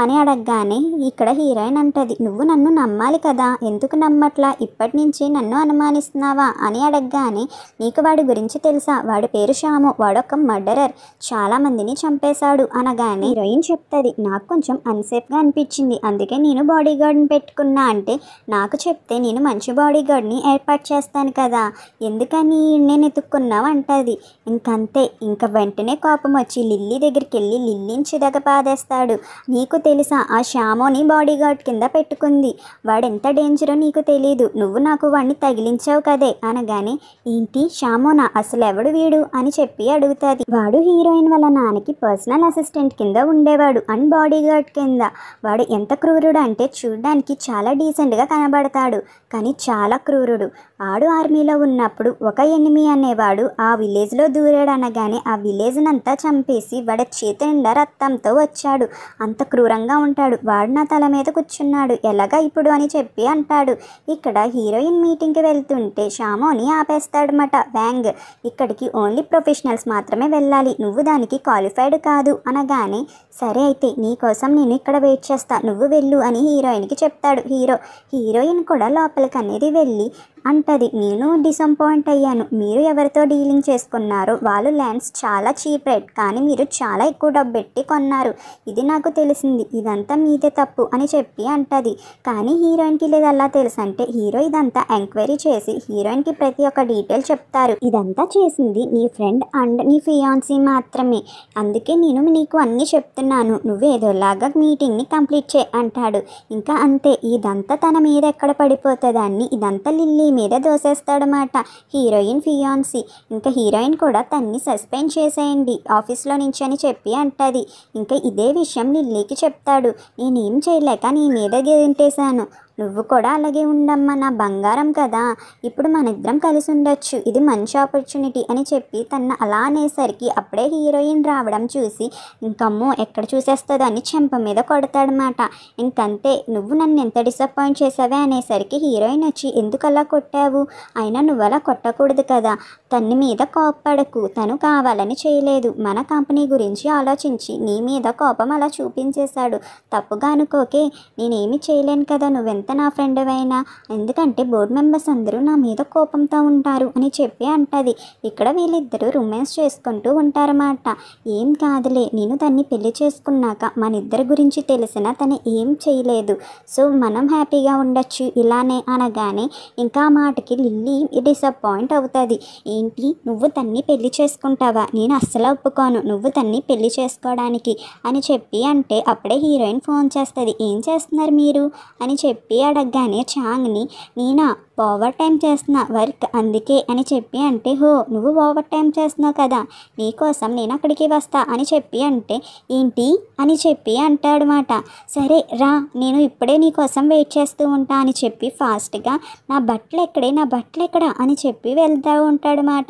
అని అడగగానే ఇక్కడ హీరోయిన్ అంటది, నువ్వు నన్ను నమ్మాలి కదా, ఎందుకు నమ్మట్లా, ఇప్పటి నుంచి నన్ను అనుమానిస్తున్నావా అని అడగగానే నీకు వాడి గురించి తెలుసా, వాడి పేరు శ్యాము, వాడొక మర్డరర్, చాలా మందిని చంపేశాడు అనగానే హీరోయిన్ చెప్తుంది, నాకు కొంచెం అన్సేఫ్గా అనిపించింది, అందుకే నేను బాడీ గార్డ్ని పెట్టుకున్నా, అంటే నాకు చెప్తే నేను మంచి బాడీ గార్డ్ని ఏర్పాటు చేస్తాను కదా, ఎందుకని నేను ఎత్తుక్కున్నావు అంటది. ఇంకంతే, ఇంక వెంటనే కోపం వచ్చి లిల్లీ దగ్గరికి వెళ్ళి లిల్లీని చితక పాదేస్తాడు. నీకు తెలుసా, ఆ శ్యామోని బాడీ గార్డ్ కింద పెట్టుకుంది, వాడెంత డేంజరో నీకు తెలీదు, నువ్వు నాకు వాడిని తగిలించావు కదే అనగానే ఏంటి శ్యామోనా, అసలు ఎవడు వీడు అని చెప్పి అడుగుతుంది. వాడు హీరోయిన్ వాళ్ళ నాన్నకి పర్సనల్ అసిస్టెంట్ కింద ఉండేవాడు అండ్ బాడీ గార్డ్ కింద. వాడు ఎంత క్రూరుడు అంటే చూడడానికి చాలా డీసెంట్గా కనబడతాడు, కానీ చాలా క్రూరుడు. ఆడు ఆర్మీలో ఉన్నప్పుడు ఒక ఎనిమి అనేవాడు ఆ విలేజ్లో దూరాడు అనగానే ఆ విలేజ్నంతా చంపేసి వాడి చేతి నిండా రక్తంతో వచ్చాడు. అంత క్రూరంగా ఉంటాడు. వాడు నా తల మీద కూర్చున్నాడు, ఎలాగా ఇప్పుడు అని చెప్పి అంటాడు. ఇక్కడ హీరోయిన్ మీటింగ్కి వెళ్తుంటే శ్యామోని ఆపేస్తాడనమాట వ్యాంగ్. ఇక్కడికి ఓన్లీ ప్రొఫెషనల్స్ మాత్రమే వెళ్ళాలి, నువ్వు దానికి క్వాలిఫైడ్ కాదు అనగానే సరే అయితే నీకోసం నేను ఇక్కడ వెయిట్ చేస్తా, నువ్వు వెళ్ళు అని హీరోయిన్కి చెప్తాడు హీరో. హీరోయిన్ కూడా లోపలికి అనేది వెళ్ళి అంటది, నేను డిసప్పాయింట్ అయ్యాను, మీరు ఎవరితో డీలింగ్ చేసుకున్నారో వాళ్ళు ల్యాండ్స్ చాలా చీప్ రేట్, కానీ మీరు చాలా ఎక్కువ డబ్బు పెట్టి కొన్నారు, ఇది నాకు తెలిసింది, ఇదంతా మీదే తప్పు అని చెప్పి అంటది. కానీ హీరోయిన్కి లేదు అలా తెలుసు అంటే హీరో ఇదంతా ఎంక్వైరీ చేసి హీరోయిన్కి ప్రతి ఒక్క డీటెయిల్ చెప్తారు. ఇదంతా చేసింది నీ ఫ్రెండ్ అండ్ నీ ఫియాన్సీ మాత్రమే, అందుకే నేను నీకు అన్నీ చెప్తున్నాను, నువ్వు ఏదోలాగా మీటింగ్ని కంప్లీట్ చేయి అంటాడు. ఇంకా అంతే, ఇదంతా తన మీద ఎక్కడ పడిపోతుందని ఇదంతా లిల్లీ మీద దోసేస్తాడనమాట హీరోయిన్ ఫియాన్సీ. ఇంకా హీరోయిన్ కూడా తన్ని సస్పెండ్ చేసేయండి ఆఫీస్లో నుంచి అని చెప్పి అంటది. ఇంకా ఇదే విషయం లిల్లీకి చెప్తాడు, నేనేం చేయలేక నీ మీద గెంటేశాను, నువ్వు కూడా అలాగే ఉండమ్మా, నా బంగారం కదా, ఇప్పుడు మన ఇద్దరం కలిసి ఉండొచ్చు, ఇది మంచి ఆపర్చునిటీ అని చెప్పి తన అలా అనేసరికి అప్పుడే హీరోయిన్ రావడం చూసి ఇంకమ్మో ఎక్కడ చూసేస్తుందో అని చెంప మీద కొడతాడనమాట. ఇంకంతే, నువ్వు నన్ను ఎంత డిసప్పాయింట్ చేసావే అనేసరికి హీరోయిన్ వచ్చి ఎందుకు అలా కొట్టావు, అయినా నువ్వు అలా కొట్టకూడదు కదా, తన మీద కోప్పడకు, తను కావాలని చేయలేదు, మన కంపెనీ గురించి ఆలోచించి నీ మీద కోపం అలా చూపించేశాడు, తప్పుగా అనుకోకే, నేనేమి చేయలేను కదా, నువ్వెంత నా ఫ్రెండ్ అయినా, ఎందుకంటే బోర్డు మెంబర్స్ అందరూ నా మీద కోపంతో ఉంటారు అని చెప్పి అంటది. ఇక్కడ వీళ్ళిద్దరూ రొమాన్స్ చేసుకుంటూ ఉంటారన్నమాట. ఏం కాదులే, నేను తన్ని పెళ్లి చేసుకున్నాక మన ఇద్దరి గురించి తెలిసినా తను ఏం చేయలేదు, సో మనం హ్యాపీగా ఉండొచ్చు ఇలానే అనగానే ఇంకా ఆ మాటకి లిల్లీ డిసప్పాయింట్ అవుతుంది. ఏంటి, నువ్వు తన్ని పెళ్లి చేసుకుంటావా, నేను అస్సలు ఒప్పుకోను నువ్వు తన్ని పెళ్లి చేసుకోవడానికి అని చెప్పి అంటే అప్పుడే హీరోయిన్ ఫోన్ చేస్తుంది. ఏం చేస్తున్నారు మీరు అని చెప్పి అడగగానే చాంగ్ని నేనా ఓవర్ టైం చేస్తున్నా వర్క్ అందుకే అని చెప్పి అంటే హో నువ్వు ఓవర్ టైం చేస్తున్నావు కదా, నీకోసం నేను అక్కడికి వస్తా అని చెప్పి అంటే ఏంటి అని చెప్పి అంటాడు మాట. సరే రా, నేను ఇప్పుడే నీకోసం వెయిట్ చేస్తూ ఉంటా అని చెప్పి ఫాస్ట్గా నా బట్టలు ఎక్కడ అని చెప్పి వెళ్తూ ఉంటాడు మాట.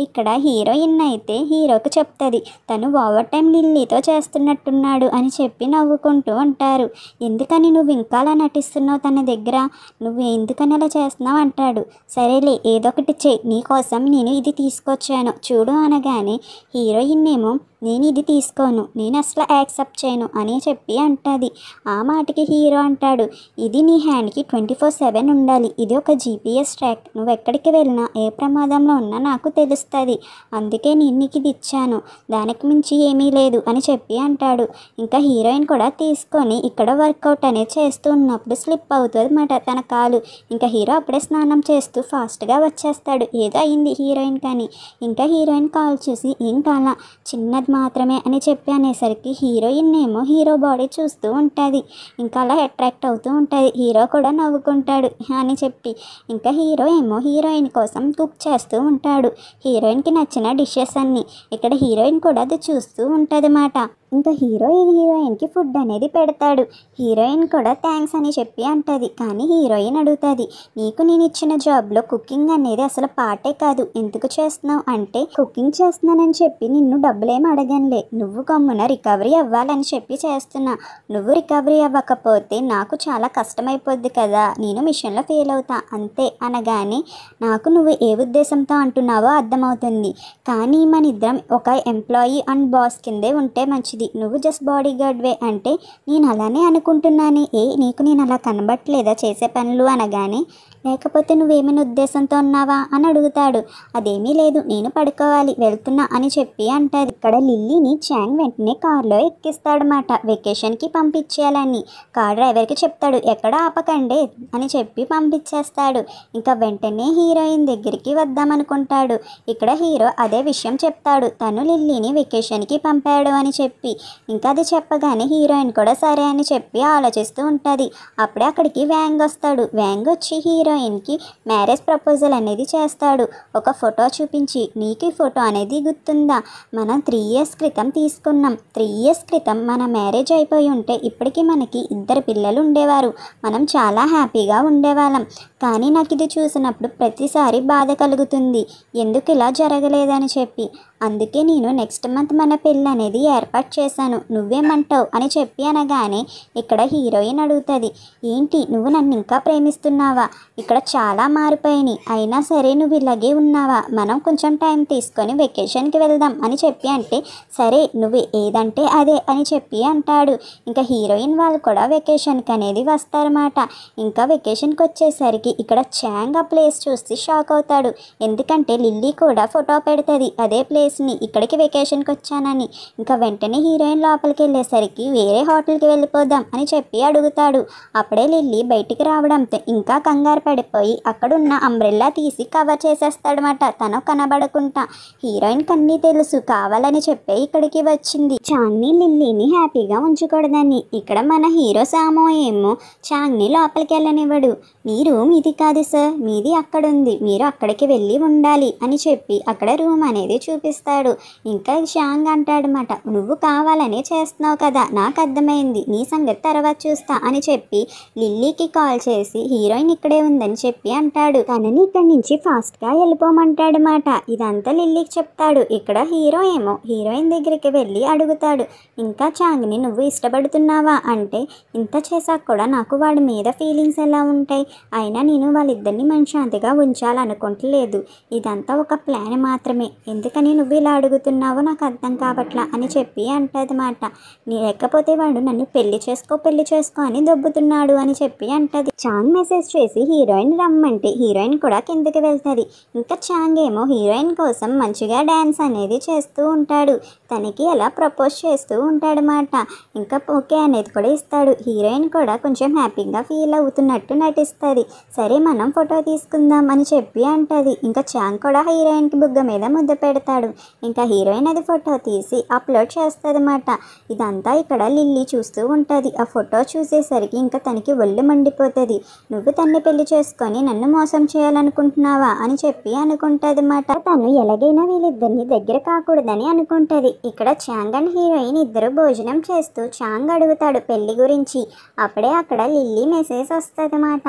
ఇక్కడ హీరోయిన్ అయితే హీరోకి చెప్తుంది, తను ఓవర్ టైం లిల్లీతో చేస్తున్నట్టున్నాడు అని చెప్పి నవ్వుకుంటూ ఉంటారు. ఎందుకని నువ్వు ఇంకా అలా నటిస్తున్నావు తన దగ్గర, నువ్వు ఎందుకని అలా చేస్తున్నావు అంటాడు. సరేలే ఏదో ఒకటి చెయ్యి, నీకోసం నేను ఇది తీసుకొచ్చాను చూడు అనగానే హీరోయిన్ ఏమో నేను ఇది తీసుకోను, నేను అసలు యాక్సెప్ట్ చేయను అని చెప్పి అంటుంది. ఆ మాటకి హీరో అంటాడు, ఇది నీ హ్యాండ్కి 24/7 ఉండాలి, ఇది ఒక GPS ట్రాక్, నువ్వు ఎక్కడికి వెళ్ళినా ఏ ప్రమాదంలో ఉన్నా నాకు తెలుస్తుంది, అందుకే నేను నీకు ఇది ఇచ్చాను, దానికి మించి ఏమీ లేదు అని చెప్పి అంటాడు. ఇంకా హీరోయిన్ కూడా తీసుకొని ఇక్కడ వర్కౌట్ అనేది చేస్తూ ఉన్నప్పుడు స్లిప్ అవుతుంది అన్నమాట తన కాలు. ఇంకా హీరో అప్పుడే స్నానం చేస్తూ ఫాస్ట్గా వచ్చేస్తాడు. ఏదో అయింది హీరోయిన్ కానీ. ఇంకా హీరోయిన్ కాల్ చూసి ఏం కాలా, చిన్నది మాత్రమే అని చెప్పి అనేసరికి హీరోయిన్ ఏమో హీరో బాడీ చూస్తూ ఉంటుంది. ఇంకా అలా అట్రాక్ట్ అవుతూ ఉంటుంది. హీరో కూడా నవ్వుకుంటాడు అని చెప్పి. ఇంకా హీరో ఏమో హీరోయిన్ కోసం కుక్ చేస్తూ ఉంటాడు హీరోయిన్కి నచ్చిన డిషెస్ అన్నీ. ఇక్కడ హీరోయిన్ కూడా అది చూస్తూ ఉంటుంది అన్నమాట. ఇంకా హీరోయిన్కి ఫుడ్ అనేది పెడతాడు. హీరోయిన్ కూడా థ్యాంక్స్ అని చెప్పి అంటది. కానీ హీరోయిన్ అడుగుతుంది, నీకు నేను ఇచ్చిన జాబ్లో కుకింగ్ అనేది అసలు పార్టే కాదు, ఎందుకు చేస్తున్నావు అంటే, కుకింగ్ చేస్తున్నానని చెప్పి నిన్ను డబ్బులేం అడగనులే, నువ్వు గమ్మున రికవరీ అవ్వాలని చెప్పి చేస్తున్నా. నువ్వు రికవరీ అవ్వకపోతే నాకు చాలా కష్టమైపోద్ది కదా, నేను మిషన్లో ఫెయిల్ అవుతా అంతే అనగానే, నాకు నువ్వు ఏ ఉద్దేశంతో అంటున్నావో అర్థమవుతుంది. కానీ మన ఇద్దరం ఒక ఎంప్లాయీ అండ్ బాస్ కిందే ఉంటే మంచిది, నువ్వు జస్ట్ బాడీ గార్డ్వే అంటే, నేను అలానే అనుకుంటున్నానే, నీకు నేను అలా కనబట్టలేదా చేసే పనులు అనగానే, లేకపోతే నువ్వేమైనా ఉద్దేశంతో ఉన్నావా అని అడుగుతాడు. అదేమీ లేదు, నేను పడుకోవాలి వెళ్తున్నా అని చెప్పి అంటారు. ఇక్కడ లిల్లీని చాంగ్ వెంటనే కార్లో ఎక్కిస్తాడనమాట, వెకేషన్కి పంపించేయాలని. కార్ డ్రైవర్కి చెప్తాడు, ఎక్కడ ఆపకండి అని చెప్పి పంపించేస్తాడు. ఇంకా వెంటనే హీరోయిన్ దగ్గరికి వద్దామనుకుంటాడు. ఇక్కడ హీరో అదే విషయం చెప్తాడు, తను లిల్లీని వెకేషన్కి పంపాడు అని చెప్పి. ఇంకా అది చెప్పగానే హీరోయిన్ కూడా సరే అని చెప్పి ఆలోచిస్తూ ఉంటుంది. అప్పుడే అక్కడికి వ్యాంగ్ వస్తాడు. వ్యాంగ్ వచ్చి హీరోయిన్కి మ్యారేజ్ ప్రపోజల్ అనేది చేస్తాడు. ఒక ఫోటో చూపించి, నీకు ఈ ఫోటో అనేది గుర్తుందా, మనం 3 years క్రితం తీసుకున్నాం, 3 years క్రితం మన మ్యారేజ్ అయిపోయి ఉంటే ఇప్పటికీ మనకి 2 పిల్లలు ఉండేవారు, మనం చాలా హ్యాపీగా ఉండేవాళ్ళం. కానీ నాకు ఇది చూసినప్పుడు ప్రతిసారి బాధ కలుగుతుంది, ఎందుకు ఇలా జరగలేదని చెప్పి. అందుకే నేను నెక్స్ట్ మంత్ మన పెళ్ళి అనేది ఏర్పాటు చేశాను, నువ్వేమంటావు అని చెప్పి అనగానే, ఇక్కడ హీరోయిన్ అడుగుతుంది, ఏంటి నువ్వు నన్ను ఇంకా ప్రేమిస్తున్నావా, ఇక్కడ చాలా మారిపోయినాయి, అయినా సరే నువ్వు ఇలాగే ఉన్నావా, మనం కొంచెం టైం తీసుకొని వెకేషన్కి వెళ్దాం అని చెప్పి అంటే, సరే నువ్వు ఏదంటే అదే అని చెప్పి అంటాడు. ఇంకా హీరోయిన్ వాళ్ళు కూడా వెకేషన్కి అనేది వస్తారన్నమాట. ఇంకా వెకేషన్కి వచ్చేసరికి ఇక్కడ చాంగ్ ఆ ప్లేస్ చూసి షాక్ అవుతాడు. ఎందుకంటే లిల్లీ కూడా ఫోటో పెడుతుంది అదే ప్లేస్ని, ఇక్కడికి వెకేషన్కి వచ్చానని. ఇంకా వెంటనే హీరోయిన్ లోపలికి వెళ్ళేసరికి వేరే హోటల్కి వెళ్ళిపోదాం అని చెప్పి అడుగుతాడు. అప్పుడే లిల్లీ బయటికి రావడంతో ఇంకా కంగారు పడిపోయి అక్కడున్న అంబ్రెల్లా తీసి కవర్ చేసేస్తాడనమాట, తను కనబడకుండా. హీరోయిన్ కన్నీ తెలుసు, కావాలని చెప్పే ఇక్కడికి వచ్చింది, చాంగ్ని లిల్లీని హ్యాపీగా ఉంచకూడదని. ఇక్కడ మన హీరో సామో ఏమో చాంగ్ని లోపలికి వెళ్ళనివ్వడు. మీ రూమ్ ఇది కాదు సార్, మీది అక్కడుంది, మీరు అక్కడికి వెళ్ళి ఉండాలి అని చెప్పి అక్కడ రూమ్ అనేది చూపిస్తాడు. ఇంకా చాంగ్ అంటాడనమాట, నువ్వు కావాలనే చేస్తున్నావు కదా, నాకు అర్థమైంది, నీ సంగతి తర్వాత చూస్తా అని చెప్పి లిల్లీకి కాల్ చేసి హీరోయిన్ ఇక్కడే ఉందని చెప్పి అంటాడు. తనని ఇక్కడి నుంచి ఫాస్ట్గా వెళ్ళిపోమంటాడనమాట. ఇదంతా లిల్లీకి చెప్తాడు. ఇక్కడ హీరో ఏమో హీరోయిన్ దగ్గరికి వెళ్ళి అడుగుతాడు, ఇంకా చాంగ్ని నువ్వు ఇష్టపడుతున్నావా అంటే, ఇంత చేశాక కూడా నాకు వాడి మీద ఫీలింగ్స్ ఎలా ఉంటాయి, అయినా నేను వాళ్ళిద్దరిని మనశ్శాంతిగా ఉంచాలనుకోవట్లేదు, ఇదంతా ఒక ప్లాన్ మాత్రమే, ఎందుకని నువ్వు ఇలా అడుగుతున్నావో నాకు అర్థం కావట్లా అని చెప్పి అంటదన్నమాట. లేకపోతే వాడు నన్ను పెళ్లి చేసుకో అని దొబ్బుతున్నాడు అని చెప్పి అంటది. చాంగ్ మెసేజ్ చేసి హీరోయిన్ రమ్మంటే హీరోయిన్ కూడా కిందకి వెళ్తుంది. ఇంకా చాంగ్ ఏమో హీరోయిన్ కోసం మంచిగా డ్యాన్స్ అనేది చేస్తూ ఉంటాడు, తనకి అలా ప్రపోజ్ చేస్తూ ఉంటాడనమాట. ఇంకా ఓకే అనేది కూడా ఇస్తాడు. హీరోయిన్ కూడా కొంచెం హ్యాపీగా ఫీల్ అవుతున్నట్టు నటిస్తుంది. సరే మనం ఫోటో తీసుకుందాం అని చెప్పి అంటది. ఇంకా చాంగ్ కూడా హీరోయిన్కి బుగ్గ మీద ముద్ద పెడతాడు. ఇంకా హీరోయిన్ అది ఫోటో తీసి అప్లోడ్ చేస్తుంది అన్నమాట. ఇదంతా ఇక్కడ లిల్లీ చూస్తూ ఉంటుంది. ఆ ఫోటో చూసేసరికి ఇంకా తనకి ఒళ్ళు మండిపోతుంది. నువ్వు తన్ని పెళ్లి చేసుకొని నన్ను మోసం చేయాలనుకుంటున్నావా అని చెప్పి అనుకుంటుంది అన్నమాట. తను ఎలాగైనా వీళ్ళిద్దరిని దగ్గర కాకూడదని అనుకుంటుంది. ఇక్కడ చాంగ్ అండ్ హీరోయిన్ ఇద్దరు భోజనం చేస్తూ చాంగ్ అడుగుతాడు పెళ్లి గురించి. అప్పుడే అక్కడ లిల్లీ మెసేజ్ వస్తుంది అన్నమాట.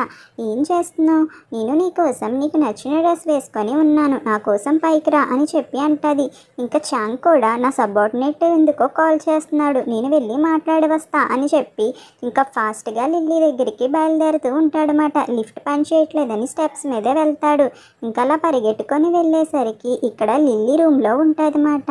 ఏం చేస్తున్నావు, నేను నీకోసం నీకు నచ్చిన డ్రెస్ వేసుకొని ఉన్నాను, నా కోసం పైకి రా అని చెప్పి అంటుంది. ఇంకా చాంగ్ కూడా నా సబార్డినేట్ ఎందుకో కాల్ చేస్తున్నాడు, నేను వెళ్ళి మాట్లాడి వస్తా అని చెప్పి ఇంకా ఫాస్ట్గా లిల్లీ దగ్గరికి బయలుదేరుతూ ఉంటాడనమాట. లిఫ్ట్ పని చేయట్లేదని స్టెప్స్ మీద వెళ్తాడు. ఇంకా అలా పరిగెట్టుకొని వెళ్ళేసరికి ఇక్కడ లిల్లీ రూమ్లో ఉంటుంది అన్నమాట.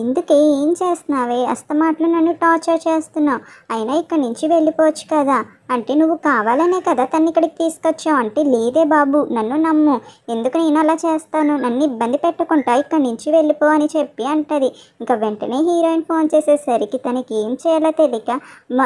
ఎందుకే ఏం చేస్తున్నావే, అస్తమాట్లు నన్ను టార్చర్ చేస్తున్నావు, అయినా ఇక్కడి నుంచి వెళ్ళిపోవచ్చు కదా అంటే, నువ్వు కావాలనే కదా తను ఇక్కడికి తీసుకొచ్చావు అంటే, లేదే బాబు నన్ను నమ్ము, ఎందుకు నేను అలా చేస్తాను, నన్ను ఇబ్బంది పెట్టకుండా ఇక్కడి నుంచి వెళ్ళిపో అని చెప్పి అంటది. ఇంకా వెంటనే హీరోయిన్ ఫోన్ చేసేసరికి తనకి ఏం చేయాలో తెలియక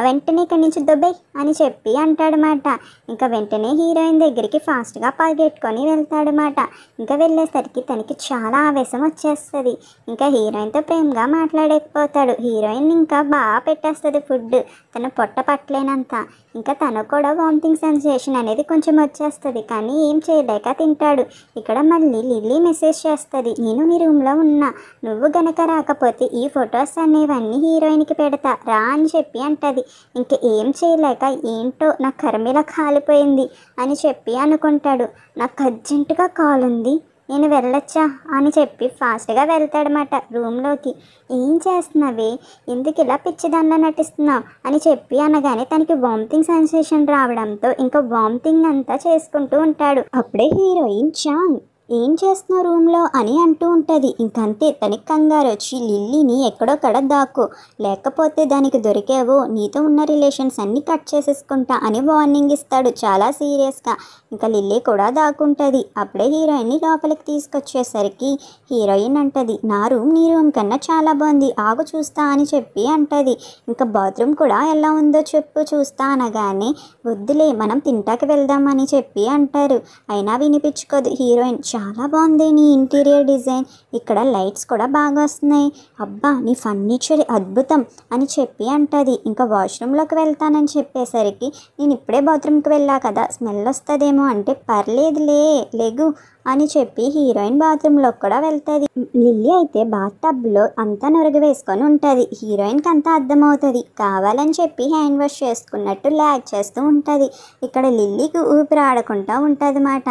వెంటనే ఇక్కడి నుంచి దొబ్బై అని చెప్పి అంటాడనమాట. ఇంకా వెంటనే హీరోయిన్ దగ్గరికి ఫాస్ట్గా పరిగెట్టుకొని వెళ్తాడనమాట. ఇంకా వెళ్ళేసరికి తనకి చాలా ఆవేశం వచ్చేస్తుంది. ఇంకా హీరోయిన్తో ప్రేమగా మాట్లాడకపోతాడు. హీరోయిన్ ఇంకా బాగా పెట్టేస్తుంది ఫుడ్, తన పొట్ట పట్టలేనంత. ఇంకా ఇంకా తనకు కూడా వామిటింగ్ సెన్సేషన్ అనేది కొంచెం వచ్చేస్తుంది, కానీ ఏం చేయలేక తింటాడు. ఇక్కడ మళ్ళీ లిల్లీ మెసేజ్ చేస్తుంది, నేను నీ రూమ్లో ఉన్నా, నువ్వు గనక రాకపోతే ఈ ఫొటోస్ అనేవన్నీ హీరోయిన్కి పెడతా రా అని చెప్పి అంటది. ఇంక ఏం చేయలేక ఏంటో నా కర్మిలా కాలిపోయింది అని చెప్పి అనుకుంటాడు. నాకు అర్జెంటుగా కాల్ ఉంది, నేను వెళ్ళొచ్చా అని చెప్పి ఫాస్ట్గా వెళ్తాడనమాట రూమ్లోకి. ఏం చేస్తున్నావే, ఎందుకు ఇలా పిచ్చిదానిలా నటిస్తున్నావు అని చెప్పి అనగానే తనకి వామిటింగ్ సెన్సేషన్ రావడంతో ఇంకా వామిటింగ్ అంతా చేసుకుంటూ ఉంటాడు. అప్పుడే హీరోయిన్ చాంగ్ ఏం చేస్తున్నావు రూమ్లో అని అంటూ ఉంటుంది. ఇంకంతే తనకి కంగారు వచ్చి లిల్లీని ఎక్కడొక్కడ దాక్కో, లేకపోతే దానికి దొరికేవో నీతో ఉన్న రిలేషన్స్ అన్నీ కట్ చేసేసుకుంటా అని వార్నింగ్ ఇస్తాడు చాలా సీరియస్గా. ఇంకా లిల్లీ కూడా దాక్కుంటుంది. అప్పుడే హీరోయిన్ని లోపలికి తీసుకొచ్చేసరికి హీరోయిన్ అంటది, నా రూమ్ నీ రూమ్ కన్నా చాలా బాగుంది, ఆగు చూస్తా అని చెప్పి అంటది. ఇంకా బాత్రూమ్ కూడా ఎలా ఉందో చెప్పు చూస్తా అనగానే వద్దులే మనం తింటాకి వెళ్దామని చెప్పి అంటారు. అయినా వినిపించుకోదు హీరోయిన్. చాలా బాగుంది నీ ఇంటీరియర్ డిజైన్, ఇక్కడ లైట్స్ కూడా బాగా వస్తున్నాయి, అబ్బా నీ ఫర్నిచర్ అద్భుతం అని చెప్పి అంటది. ఇంకా వాష్రూమ్లోకి వెళ్తానని చెప్పేసరికి నేను ఇప్పుడే బాత్రూమ్కి వెళ్ళా కదా స్మెల్ వస్తుందేమో అంటే పర్లేదులే లెగు అని చెప్పి హీరోయిన్ బాత్రూంలోకి కూడా వెళ్తుంది. లిల్లీ అయితే బాత్ టబ్లో అంతా నొరగ వేసుకొని ఉంటుంది. హీరోయిన్కి అంతా అర్థమవుతుంది, కావాలని చెప్పి హ్యాండ్ వాష్ చేసుకున్నట్టు ల్యాగ్ చేస్తూ ఉంటుంది. ఇక్కడ లిల్లీకి ఊపిరి ఆడకుండా ఉంటుంది అన్నమాట.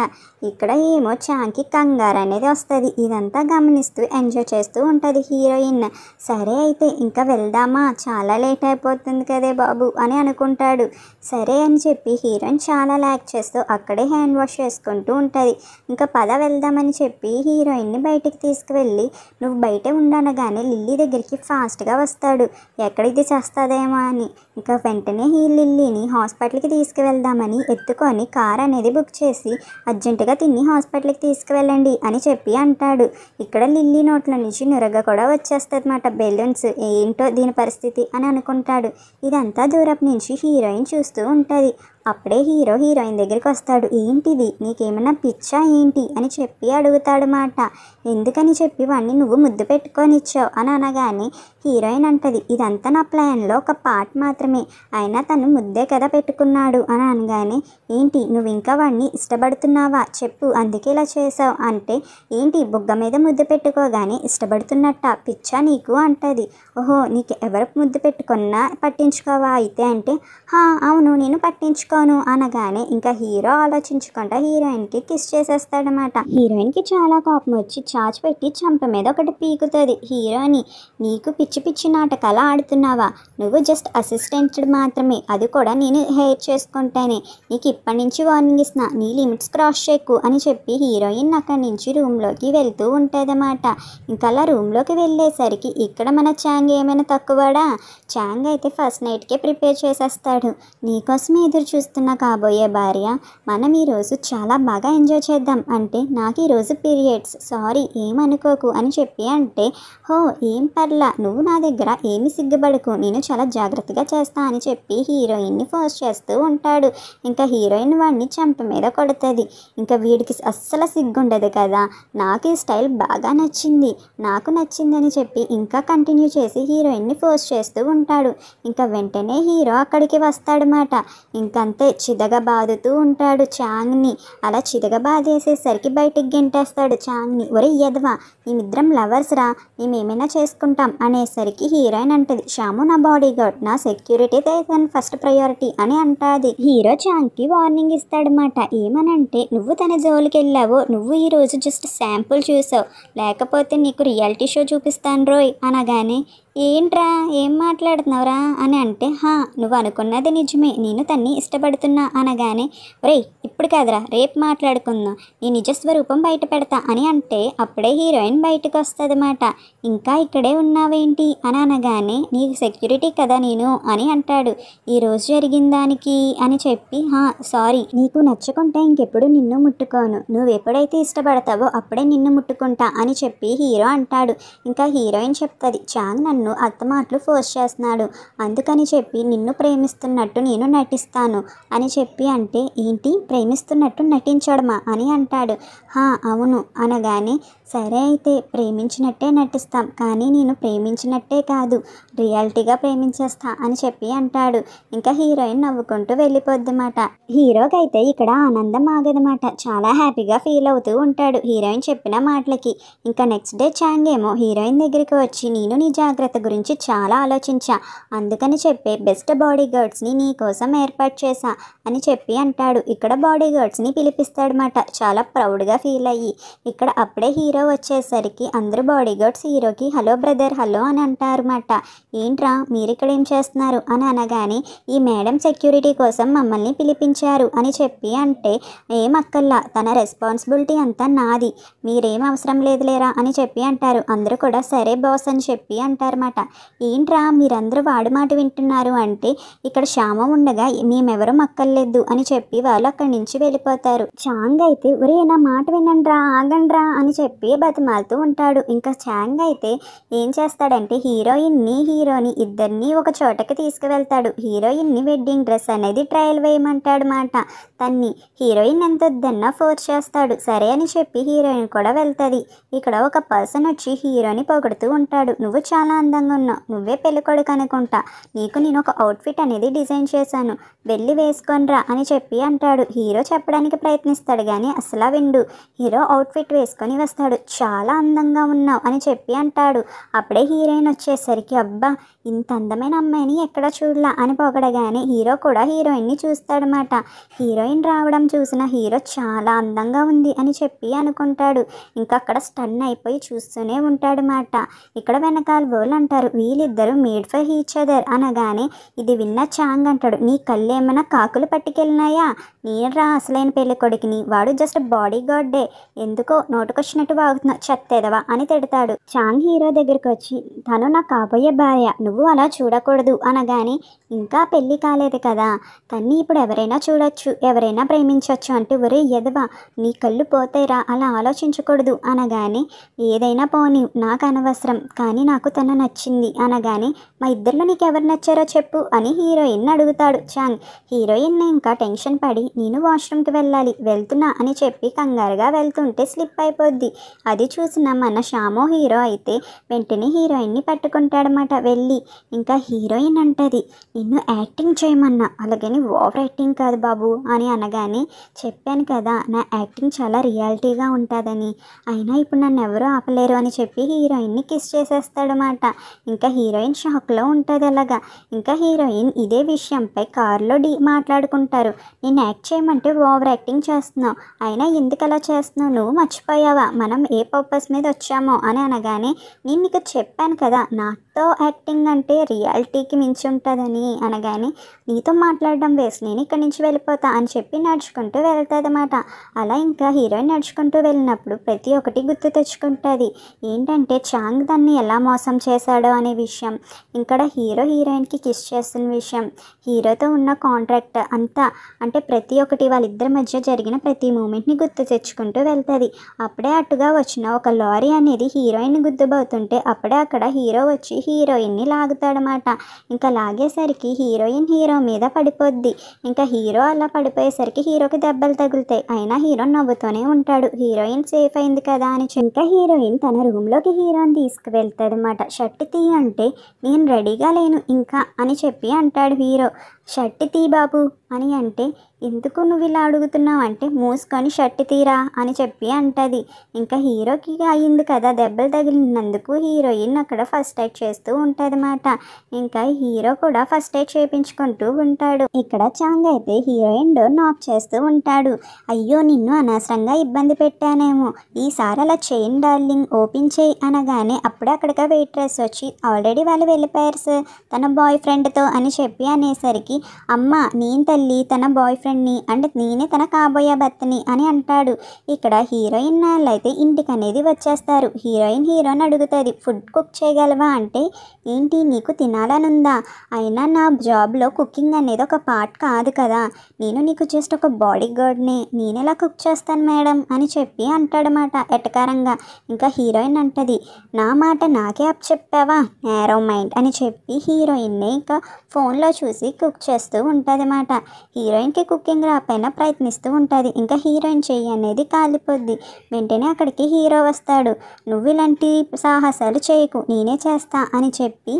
ఇక్కడ ఏమో చాంకి కంగారు అనేది వస్తుంది. ఇదంతా గమనిస్తూ ఎంజాయ్ చేస్తూ ఉంటుంది హీరోయిన్. సరే అయితే ఇంకా వెళ్దామా, చాలా లేట్ అయిపోతుంది కదే బాబు అని అనుకుంటాడు. సరే అని చెప్పి హీరోయిన్ చాలా ల్యాగ్ చేస్తూ అక్కడే హ్యాండ్ వాష్ చేసుకుంటూ ఉంటుంది. ఇంకా పద వెళ్దామని చెప్పి హీరోయిన్ని బయటికి తీసుకువెళ్ళి నువ్వు బయటే ఉండనగానే లిల్లీ దగ్గరికి ఫాస్ట్గా వస్తాడు, ఎక్కడికి చేస్తుందేమో అని. ఇంకా వెంటనే లిల్లీని హాస్పిటల్కి తీసుకువెళ్దామని ఎత్తుకొని కార్ అనేది బుక్ చేసి అర్జెంటుగా తిని హాస్పిటల్కి తీసుకువెళ్ళండి అని చెప్పి అంటాడు. ఇక్కడ లిల్లీ నోట్ల నుంచి నురగ కూడా వచ్చేస్తుంది అన్నమాట, బెలూన్స్, ఏంటో దీని పరిస్థితి అని అనుకుంటాడు. ఇదంతా దూరపు నుంచి హీరోయిన్ చూస్తూ ఉంటుంది. అప్పుడే హీరోయిన్ దగ్గరికి వస్తాడు. ఏంటిది, నీకేమైనా పిచ్చా ఏంటి అని చెప్పి అడుగుతాడు మాట. ఎందుకని చెప్పి వాడిని నువ్వు ముద్దు పెట్టుకొని ఇచ్చావు అని అనగానే హీరోయిన్ అంటది, ఇదంతా నా ప్లాన్లో ఒక పార్ట్ మాత్రమే, అయినా తను ముద్దే కదా పెట్టుకున్నాడు అని అనగానే ఏంటి నువ్వు ఇంకా వాడిని ఇష్టపడుతున్నావా చెప్పు, అందుకే ఇలా చేసావు అంటే ఏంటి బుగ్గ మీద ముద్దు పెట్టుకోగానే ఇష్టపడుతున్నట్ట పిచ్చా నీకు అంటది. ఓహో నీకు ఎవరు ముద్దు పెట్టుకున్నా పట్టించుకోవా అయితే అంటే అవును నేను పట్టించుకోను అనగానే ఇంకా హీరో ఆలోచించుకుంటా హీరోయిన్కి కిస్ చేసేస్తాడనమాట. హీరోయిన్కి చాలా కోపం వచ్చి చాచి పెట్టి చంప మీద ఒకటి పీకుతుంది. హీరోని నీకు పిచ్చి పిచ్చి నాటకాలు ఆడుతున్నావా, నువ్వు జస్ట్ అసిస్టెంట్ మాత్రమే, అది కూడా నేను హెయిర్ చేసుకుంటానే, నీకు ఇప్పటి నుంచి వార్నింగ్ ఇస్తున్నా, నీ లిమిట్స్ క్రాస్ చేయకు అని చెప్పి హీరోయిన్ అక్కడి నుంచి రూమ్లోకి వెళ్తూ ఉంటుందన్నమాట. ఇంకా అలా రూమ్లోకి వెళ్ళేసరికి ఇక్కడ మన చాంగ్ ఏమైనా తక్కువడా, చాంగ్ అయితే ఫస్ట్ నైట్కే ప్రిపేర్ చేసేస్తాడు. నీకోసమే ఎదురు చూస్తున్న కాబోయే భార్య, మనం ఈరోజు చాలా బాగా ఎంజాయ్ చేద్దాం అంటే నాకు ఈరోజు పీరియడ్స్, సారీ ఏమనుకోకు అని చెప్పి అంటే హో ఏం పర్లా, నువ్వు నా దగ్గర ఏమి సిగ్గుపడకు, నేను చాలా జాగ్రత్తగా చేస్తా అని చెప్పి హీరోయిన్ని ఫోర్స్ చేస్తూ ఉంటాడు. ఇంకా హీరోయిన్ వాడిని చంప మీద కొడుతుంది. ఇంకా వీడికి అస్సలు సిగ్గుండదు కదా, నాకు ఈ స్టైల్ బాగా నచ్చింది, నాకు నచ్చిందని చెప్పి ఇంకా కంటిన్యూ చేసి హీరోయిన్ని ఫోర్స్ చేస్తూ ఉంటాడు. ఇంకా వెంటనే హీరో అక్కడికి వస్తాడనమాట. ఇంకంతే చిదగా బాదుతూ ఉంటాడు చాంగ్ని. అలా చిదగా బాధేసేసరికి బయటికి గెంటేస్తాడు చాంగ్ని. ఒరే ఎదవా, మేమిద్దరం లవర్స్ రా, మేమేమైనా చేసుకుంటాం అనేసరికి హీరోయిన్ అంటది, షాము నా బాడీ గార్డ్, నా సెక్యూరిటీ తన ఫస్ట్ ప్రయారిటీ అని అంటుంది. హీరో చాంగ్కి వార్నింగ్ ఇస్తాడనమాట. ఏమనంటే నువ్వు తన జోలికి వెళ్ళావో, నువ్వు ఈరోజు జస్ట్ శాంపుల్ చూసావు, లేకపోతే నీకు రియాలిటీ షో చూపిస్తాను రోయ్ అనగానే ఏంట్రా ఏం మాట్లాడుతున్నావురా అని అంటే నువ్వు అనుకున్నది నిజమే, నేను తన్ని ఇష్టపడుతున్నా అనగానే ఒరేయ్ ఇప్పుడు కాదురా రేపు మాట్లాడుకుందాం, నీ నిజస్వరూపం బయట పెడతా అని అంటే అప్పుడే హీరోయిన్ బయటకు వస్తుంది అన్నమాట. ఇంకా ఇక్కడే ఉన్నావేంటి అని అనగానే నీకు సెక్యూరిటీ కదా నేను అని అంటాడు. ఈరోజు జరిగిన దానికి అని చెప్పి సారీ, నీకు నచ్చకుంటే ఇంకెప్పుడు నిన్ను ముట్టుకోను, నువ్వు ఎప్పుడైతే ఇష్టపడతావో అప్పుడే నిన్ను ముట్టుకుంటా అని చెప్పి హీరో అంటాడు. ఇంకా హీరోయిన్ చెప్తుంది, చాంగ్ నన్ను అత్తమాటలు ఫోర్స్ చేస్తున్నాడు, అందుకని చెప్పి నిన్ను ప్రేమిస్తున్నట్టు నేను నటిస్తాను అని చెప్పి అంటే ఏంటి ప్రేమిస్తున్నట్టు నటించడమా అని అంటాడు. అవును అనగానే సరే అయితే ప్రేమించినట్టే నటిస్తాం, కానీ నేను ప్రేమించినట్టే కాదు, రియాలిటీగా ప్రేమించేస్తా అని చెప్పి అంటాడు. ఇంకా హీరోయిన్ నవ్వుకుంటూ వెళ్ళిపోద్దన్నమాట. హీరోకి అయితే ఇక్కడ ఆనందం ఆగదన్నమాట. చాలా హ్యాపీగా ఫీల్ అవుతూ ఉంటాడు హీరోయిన్ చెప్పిన మాటలకి. ఇంకా నెక్స్ట్ డే చాంగ్ ఏమో హీరోయిన్ దగ్గరికి వచ్చి, నేను నీ జాగ్రత్త గురించి చాలా ఆలోచించా, అందుకని చెప్పే బెస్ట్ బాడీ గార్డ్స్ని నీ కోసం ఏర్పాటు చేశా అని చెప్పి అంటాడు. ఇక్కడ బాడీ గార్డ్స్ని పిలిపిస్తాడనమాట చాలా ప్రౌడ్గా ఫీల్ అయ్యి. ఇక్కడ అప్పుడే హీరో వచ్చేసరికి అందరూ బాడీ గార్డ్స్ హీరోకి హలో బ్రదర్ హలో అని అంటారన్నమాట. ఏంట్రా మీరు ఇక్కడ ఏం చేస్తున్నారు అని అనగానే, ఈ మేడం సెక్యూరిటీ కోసం మమ్మల్ని పిలిపించారు అని చెప్పి అంటే, ఏం అక్కల్లా, తన రెస్పాన్సిబిలిటీ అంతా నాది, మీరేం అవసరం లేదులేరా అని చెప్పి అంటారు. అందరూ కూడా సరే బాస్ అని చెప్పి అంటారన్నమాట. ఏంట్రా మీరందరూ వాడి మాట వింటున్నారు అంటే, ఇక్కడ శ్యామ ఉండగా మేమెవరూ అక్కర్లేదు అని చెప్పి వాళ్ళు అక్కడి నుంచి వెళ్ళిపోతారు. చాంగ్ అయితే ఒరే నా మాట వినండ్రా ఆగండ్రా అని చెప్పి బతిమాలుతూ ఉంటాడు. ఇంకా చాంగ్ అయితే ఏం చేస్తాడంటే హీరోయిన్ని హీరోని ఇద్దరిని ఒక చోటకి తీసుకువెళ్తాడు. హీరోయిన్ని వెడ్డింగ్ డ్రెస్ అనేది ట్రయల్ వేయమంటాడు మాట. తన్ని హీరోయిన్ ఎంత వద్దన్నా ఫోర్స్ చేస్తాడు. సరే అని చెప్పి హీరోయిన్ కూడా వెళ్తుంది. ఇక్కడ ఒక పర్సన్ వచ్చి హీరోని పొగుడుతూ ఉంటాడు. నువ్వు చాలా అందంగా ఉన్నావు, నువ్వే పెళ్ళికొడుకు అనుకుంటా, నీకు నేను ఒక అవుట్ఫిట్ అనేది డిజైన్ చేశాను, వెళ్ళి వేసుకొనిరా అని చెప్పి అంటాడు. హీరో చెప్పడానికి ప్రయత్నిస్తాడు కానీ అసలు విండు. హీరో అవుట్ఫిట్ వేసుకొని వస్తాడు. చాలా అందంగా ఉన్నావు అని చెప్పి అంటాడు. అప్పుడే హీరోయిన్ వచ్చేసరికి, అబ్బా ఇంత అందమైన అమ్మాయిని ఎక్కడ చూడలా అని పొగడగానే హీరో కూడా హీరోయిన్ని చూస్తాడనమాట. హీరోయిన్ రావడం చూసిన హీరో చాలా అందంగా ఉంది అని చెప్పి అనుకుంటాడు. ఇంకా అక్కడ స్టన్ అయిపోయి చూస్తూనే ఉంటాడనమాట. ఇక్కడ వెనకాల వాళ్ళు అంటారు, వీళ్ళిద్దరూ మేడ్ ఫర్ ఈచ్ అదర్ అనగానే ఇది విన్న చాంగ్ అంటాడు, నీ కళ్ళు ఏమైనా కాకులు పట్టుకెళ్ళినాయా, నేను రా అసలైన పెళ్లి కొడుకుని, వాడు జస్ట్ బాడీ గార్డే, ఎందుకో నోటుకొచ్చినట్టు వాగుతున్నావు చెత్తేదవా అని తిడతాడు. చాంగ్ హీరో దగ్గరికి వచ్చి, తను నా కాబోయే భార్య, నువ్వు అలా చూడకూడదు అనగానే, ఇంకా పెళ్ళి కాలేదు కదా, కానీ ఇప్పుడు ఎవరైనా చూడొచ్చు, ఎవరైనా ప్రేమించవచ్చు అంటే, ఒరే ఎదవా నీ కళ్ళు పోతేరా అలా ఆలోచించకూడదు అనగానే, ఏదైనా పోనీ నాకు అనవసరం, కానీ నాకు తను నచ్చింది అనగానే, మా ఇద్దరిలో నీకు ఎవరు నచ్చారో చెప్పు అని హీరోయిన్ అడుగుతాడు చాంగ్. హీరోయిన్ ఇంకా టెన్షన్ పడి, నేను వాష్రూమ్కి వెళ్ళాలి వెళ్తున్నా అని చెప్పి కంగారుగా వెళ్తుంటే స్లిప్ అయిపోద్ది. అది చూసిన మన శ్యామో హీరో అయితే వెంటనే హీరోయిన్ని పట్టుకుంటాడనమాట వెళ్ళి. ఇంకా హీరోయిన్ అంటది, నిన్ను యాక్టింగ్ చేయమన్నా, అలాగని ఓవర్ యాక్టింగ్ కాదు బాబు అని అనగానే, చెప్పాను కదా నా యాక్టింగ్ చాలా రియాలిటీగా ఉంటుందని, అయినా ఇప్పుడు నన్ను ఎవరూ ఆపలేరు అని చెప్పి హీరోయిన్ని కిస్ చేసేస్తాడనమాట. ఇంకా హీరోయిన్ షాక్లో ఉంటుంది అలాగా. ఇంకా హీరోయిన్ ఇదే విషయంపై కారులో మాట్లాడుకుంటారు. నేను యాక్ట్ చేయమంటే ఓవర్ యాక్టింగ్ చేస్తున్నావు, అయినా ఎందుకు అలా చేస్తున్నావు, నువ్వు మర్చిపోయావా మనం ఏ పర్పస్ మీద వచ్చామో అని అనగానే, నేను నీకు చెప్పాను కదా నాతో యాక్టింగ్ అంటే రియాలిటీకి మించి ఉంటుందని అనగానే, నీతో మాట్లాడడం వేస్ట్, నేను ఇక్కడి నుంచి వెళ్ళిపోతా అని చెప్పి నడుచుకుంటూ వెళ్తుందన్నమాట. అలా ఇంకా హీరోయిన్ నడుచుకుంటూ వెళ్ళినప్పుడు ప్రతి ఒక్కటి గుర్తు తెచ్చుకుంటుంది. ఏంటంటే చాంగ్ దాన్ని ఎలా మోసం చేశాడో అనే విషయం, ఇక్కడ హీరో హీరోయిన్కి కిస్ చేస్తున్న విషయం, హీరోతో ఉన్న కాంట్రాక్ట్ అంతా, అంటే ప్రతి ఒక్కటి వాళ్ళిద్దరి మధ్య జరిగిన ప్రతి మూమెంట్ని గుర్తు తెచ్చుకుంటూ వెళ్తుంది. అప్పుడే అటుగా వచ్చిన ఒక లారీ అనేది హీరోయిన్ గుద్దుబోతుంటే అప్పుడే అక్కడ హీరో వచ్చి హీరోయిన్ని లాగుతాడనమాట. ఇంకా లాగేసరికి హీరోయిన్ హీరో మీద పడిపోద్ది. ఇంకా హీరో అలా పడిపోయేసరికి హీరోకి దెబ్బలు తగులుతాయి, అయినా హీరో నవ్వుతూనే ఉంటాడు, హీరోయిన్ సేఫ్ అయింది కదా అని. ఇంకా హీరోయిన్ తన రూమ్లోకి హీరోని తీసుకువెళ్తాడు అనమాట. షర్ట్ తీ అంటే, నేను రెడీగా లేను ఇంకా అని చెప్పి అంటాడు హీరో. షర్ట్ తీ బాబు అని అంటే, ఎందుకు నువ్వు ఇలా అడుగుతున్నావు అంటే, మూసుకొని షర్ట్ తీరా అని చెప్పి అంటది. ఇంకా హీరోకి అయింది కదా దెబ్బలు తగిలినందుకు హీరోయిన్ అక్కడ ఫస్ట్ ఎయిడ్ చేస్తూ ఉంటుందన్నమాట. ఇంకా హీరో కూడా ఫస్ట్ ఎయిడ్ చేయించుకుంటూ ఉంటాడు. ఇక్కడ చాంగ్ అయితే హీరోయిన్ డోర్ నాక్ చేస్తూ ఉంటాడు. అయ్యో నిన్ను అనవసరంగా ఇబ్బంది పెట్టానేమో, ఈసారి అలా చేయండి డార్లింగ్, ఓపెన్ చేయి అనగానే అప్పుడే అక్కడికి వెయిట్రెస్ వచ్చి, ఆల్రెడీ వాళ్ళు వెళ్ళిపోయారు సార్ తన బాయ్ ఫ్రెండ్తో అని చెప్పి అనేసరికి, అమ్మ నేను తల్లి తన బాయ్ ఫ్రెండ్ని అంటే నేనే తన కాబోయే భర్తని అని అంటాడు. ఇక్కడ హీరోయిన్ వాళ్ళు అయితే ఇంటికి అనేది వచ్చేస్తారు. హీరోయిన్ హీరోని అడుగుతుంది, ఫుడ్ కుక్ చేయగలవా అంటే, ఏంటి నీకు తినాలనుందా, అయినా నా జాబ్లో కుకింగ్ అనేది ఒక పార్ట్ కాదు కదా, నేను నీకు జస్ట్ ఒక బాడీ గార్డ్ని, నేను ఎలా కుక్ చేస్తాను మేడం అని చెప్పి అంటాడనమాట ఎటకారంగా. ఇంకా హీరోయిన్ అంటది, నా మాట నాకే అప్ చెప్పావా నేరో మైండ్ అని చెప్పి హీరోయిన్ని ఇంకా ఫోన్లో చూసి కుక్ చేస్తూ ఉంటుందన్నమాట. హీరోయిన్కి కుకింగ్ రాపైన ప్రయత్నిస్తూ ఉంటుంది. ఇంకా హీరోయిన్ చెయ్యి అనేది కాలిపోద్ది. వెంటనే అక్కడికి హీరో వస్తాడు. నువ్వు ఇలాంటి సాహసాలు చేయకు, నేనే చేస్తా అని చెప్పి,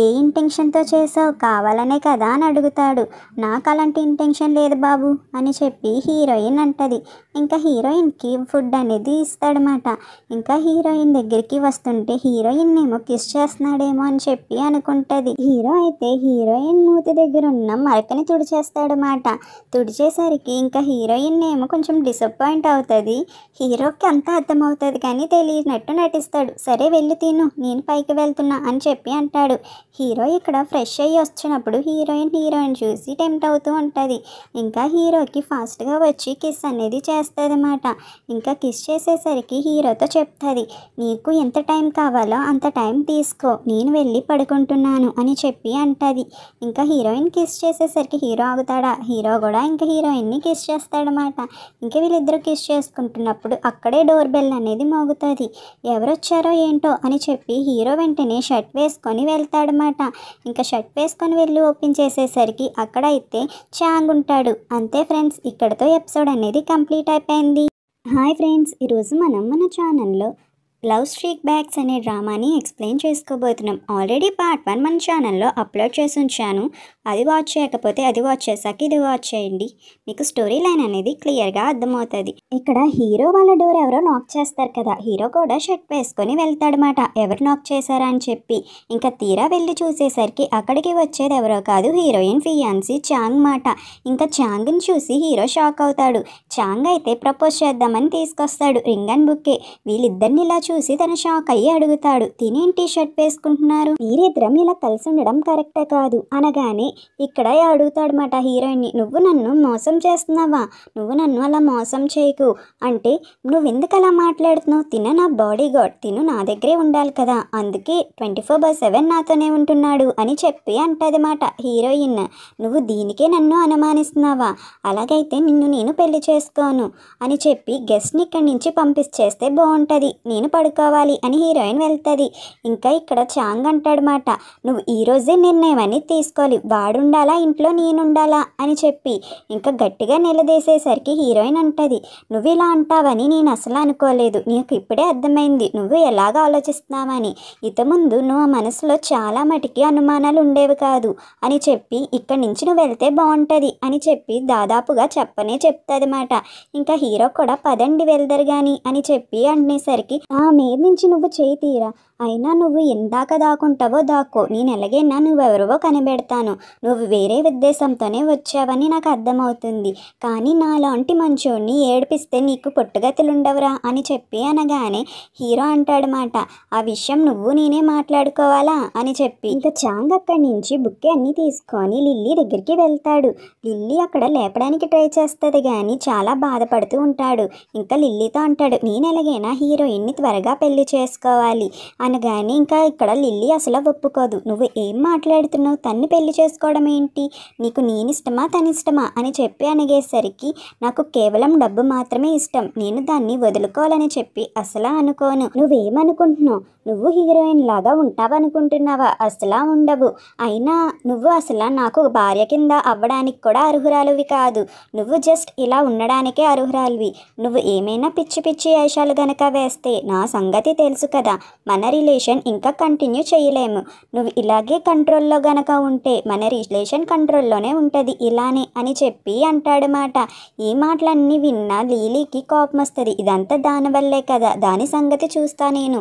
ఏ ఇంటెన్షన్తో చేసావు, కావాలనే కదా అని అడుగుతాడు. నాకు అలాంటి ఇంటెన్షన్ లేదు బాబు అని చెప్పి హీరోయిన్ అంటది. ఇంకా హీరోయిన్కి ఫుడ్ అనేది ఇస్తాడనమాట. ఇంకా హీరోయిన్ దగ్గరికి వస్తుంటే హీరోయిన్ ఏమో కిస్ చేస్తున్నాడేమో అని చెప్పి అనుకుంటుంది. హీరో అయితే హీరోయిన్ మూతి దగ్గర ఉన్న మరకని తుడిచేస్తాడనమాట. తుడిచేసరికి ఇంకా హీరోయిన్ ఏమో కొంచెం డిసప్పాయింట్ అవుతుంది. హీరోకి అంతా అర్థమవుతుంది కానీ తెలియనట్టు నటిస్తాడు. సరే వెళ్ళి తిను, నేను పైకి వెళ్తున్నా అని చెప్పి అంటాడు. హీరో ఇక్కడ ఫ్రెష్ అయ్యి వచ్చినప్పుడు హీరోయిన్ చూసి టెంప్ట్ అవుతూ ఉంటుంది. ఇంకా హీరోకి ఫాస్ట్గా వచ్చి కిస్ అనేది చేస్తుందన్నమాట. ఇంకా కిస్ చేసేసరికి హీరోతో చెప్తుంది, నీకు ఎంత టైం కావాలో అంత టైం తీసుకో, నేను వెళ్ళి పడుకుంటున్నాను అని చెప్పి అంటుంది. ఇంకా హీరోయిన్ కిస్ చేసేసరికి హీరో ఆగుతాడా, హీరో కూడా ఇంకా హీరోయిన్ని కిస్ చేస్తాడనమాట. ఇంకా వీళ్ళిద్దరూ కిస్ చేసుకుంటున్నప్పుడు అక్కడే డోర్ బెల్ అనేది మోగుతుంది. ఎవరొచ్చారో ఏంటో అని చెప్పి హీరో వెంటనే షర్ట్ వేసుకొని వెళ్తాడనమాట. ఇంకా షర్ట్ వేసుకొని వెళ్ళి ఓపెన్ చేసేసరికి అక్కడ అయితే చాంగ్ ఉంటాడు. అంతే ఫ్రెండ్స్, ఇక్కడతో ఎపిసోడ్ అనేది కంప్లీట్ అయిపోయింది. హాయ్ ఫ్రెండ్స్, ఈరోజు మనం మన ఛానల్లో లవ్ స్ట్రీక్ బ్యాగ్స్ అనే డ్రామాని ఎక్స్ప్లెయిన్ చేసుకోబోతున్నాం. ఆల్రెడీ పార్ట్ 1 మన ఛానల్లో అప్లోడ్ చేసి ఉంచాను. అది వాచ్ చేయకపోతే అది వాచ్ చేశాక ఇది వాచ్ చేయండి, మీకు స్టోరీ లైన్ అనేది క్లియర్గా అర్థమవుతుంది. ఇక్కడ హీరో వాళ్ళ డోర్ ఎవరో నాక్ చేస్తారు కదా, హీరో కూడా షర్ట్ వేసుకొని వెళ్తాడనమాట. ఎవరు నాక్ చేశారా అని చెప్పి ఇంకా తీరా వెళ్ళి చూసేసరికి అక్కడికి వచ్చేది ఎవరో కాదు, హీరోయిన్ ఫియాన్సీ చాంగ్ మాట. ఇంకా చాంగ్ని చూసి హీరో షాక్ అవుతాడు. చాంగ్ అయితే ప్రపోజ్ చేద్దామని తీసుకొస్తాడు రింగ్ అండ్ బుక్కే. వీళ్ళిద్దరిని ఇలా చూసి తన షాక్ అయ్యి అడుగుతాడు, తినేంటి షర్ట్ వేసుకుంటున్నారు, మీరిద్దరం ఇలా కలిసి ఉండడం కరెక్టే కాదు అనగానే ఇక్కడ అడుగుతాడనమాట హీరోయిన్ని, నువ్వు నన్ను మోసం చేస్తున్నావా, నువ్వు నన్ను అలా మోసం చేయకు అంటే నువ్వెందుకు అలా మాట్లాడుతున్నావు, తిన నా బాడీ గార్డ్, తిను నా దగ్గరే ఉండాలి కదా, అందుకే 24/7 నాతోనే ఉంటున్నాడు అని చెప్పి అంటదన్నమాట హీరోయిన్. నువ్వు దీనికే నన్ను అనుమానిస్తున్నావా, అలాగైతే నిన్ను నేను పెళ్లి చేసుకోను అని చెప్పి గెస్ట్ని ఇక్కడి నుంచి పంపించేస్తే బాగుంటుంది, నేను పడుకోవాలి అని హీరోయిన్ వెళ్తుంది. ఇంకా ఇక్కడ చాంగ్ అంటాడనమాట, నువ్వు ఈరోజే నిర్ణయం అని తీసుకోవాలి, వాడుండాలా ఇంట్లో నేనుండాలా అని చెప్పి ఇంకా గట్టిగా నిలదీసేసరికి హీరోయిన్ అంటది, నువ్వు ఇలా అంటావని నేను అసలు అనుకోలేదు, నీకు ఇప్పుడే అర్థమైంది నువ్వు ఎలాగ ఆలోచిస్తున్నావని, ఇంతకుముందు నువ్వు మనసులో చాలా మటుకి అనుమానాలు ఉండేవి కాదు అని చెప్పి ఇక్కడి నుంచి నువ్వు వెళ్తే బాగుంటుంది అని చెప్పి దాదాపుగా చెప్తాదన్నమాట. ఇంకా హీరో కూడా పదండి వెళ్దరు కానీ అని చెప్పి అనేసరికి ఆ మీద నుంచి నువ్వు చేయి తీరా, అయినా నువ్వు ఎందాక దాక్కుంటావో దాక్కో, నేను ఎలాగైనా నువ్వెవరివో కనిపెడతాను, నువ్వు వేరే ఉద్దేశంతోనే వచ్చావని నాకు అర్థమవుతుంది, కానీ నాలాంటి మంచోడిని ఏడిపిస్తే నీకు పుట్టుగతులుండవురా అని చెప్పి అనగానే హీరో అంటాడనమాట, ఆ విషయం నువ్వు నేనే మాట్లాడుకోవాలా అని చెప్పి ఇంకా చాంగ్ అక్కడి నుంచి బుక్కే అన్నీ తీసుకొని లిల్లీ దగ్గరికి వెళ్తాడు. లిల్లీ అక్కడ లేపడానికి ట్రై చేస్తుంది కానీ చాలా బాధపడుతూ ఉంటాడు. ఇంకా లిల్లీతో అంటాడు, నేను ఎలాగైనా హీరోయిన్ని త్వరగా పెళ్లి చేసుకోవాలి అనగానే ఇంకా ఇక్కడ లిల్లీ అసలు ఒప్పుకోదు. నువ్వు ఏం మాట్లాడుతున్నావు, తన్ని పెళ్లి చేసుకోవడం ఏంటి, నీకు నేనిష్టమా తనిష్టమా అని చెప్పి అడిగేసరికి నాకు కేవలం డబ్బు మాత్రమే ఇష్టం, నేను దాన్ని వదులుకోవాలని చెప్పి అసలు అనుకోను, నువ్వేమనుకుంటున్నావు, నువ్వు హీరోయిన్ లాగా ఉంటావనుకుంటున్నావా, అసలా ఉండవు, అయినా నువ్వు అసలు నాకు భార్య కింద అవ్వడానికి కూడా అర్హురాలివి కాదు, నువ్వు జస్ట్ ఇలా ఉండడానికే అర్హురాలివి, నువ్వు ఏమైనా పిచ్చి పిచ్చి వేషాలు గనక వేస్తే నా సంగతి తెలుసు కదా, మన రిలేషన్ ఇంకా కంటిన్యూ చేయలేము, నువ్వు ఇలాగే కంట్రోల్లో గనక ఉంటే మన రిలేషన్ కంట్రోల్లోనే ఉంటుంది ఇలానే అని చెప్పి అంటాడనమాట. ఈ మాటలన్నీ విన్నా లీలీకి కోపం వస్తుంది, ఇదంతా దానివల్లే కదా, దాని సంగతి చూస్తా నేను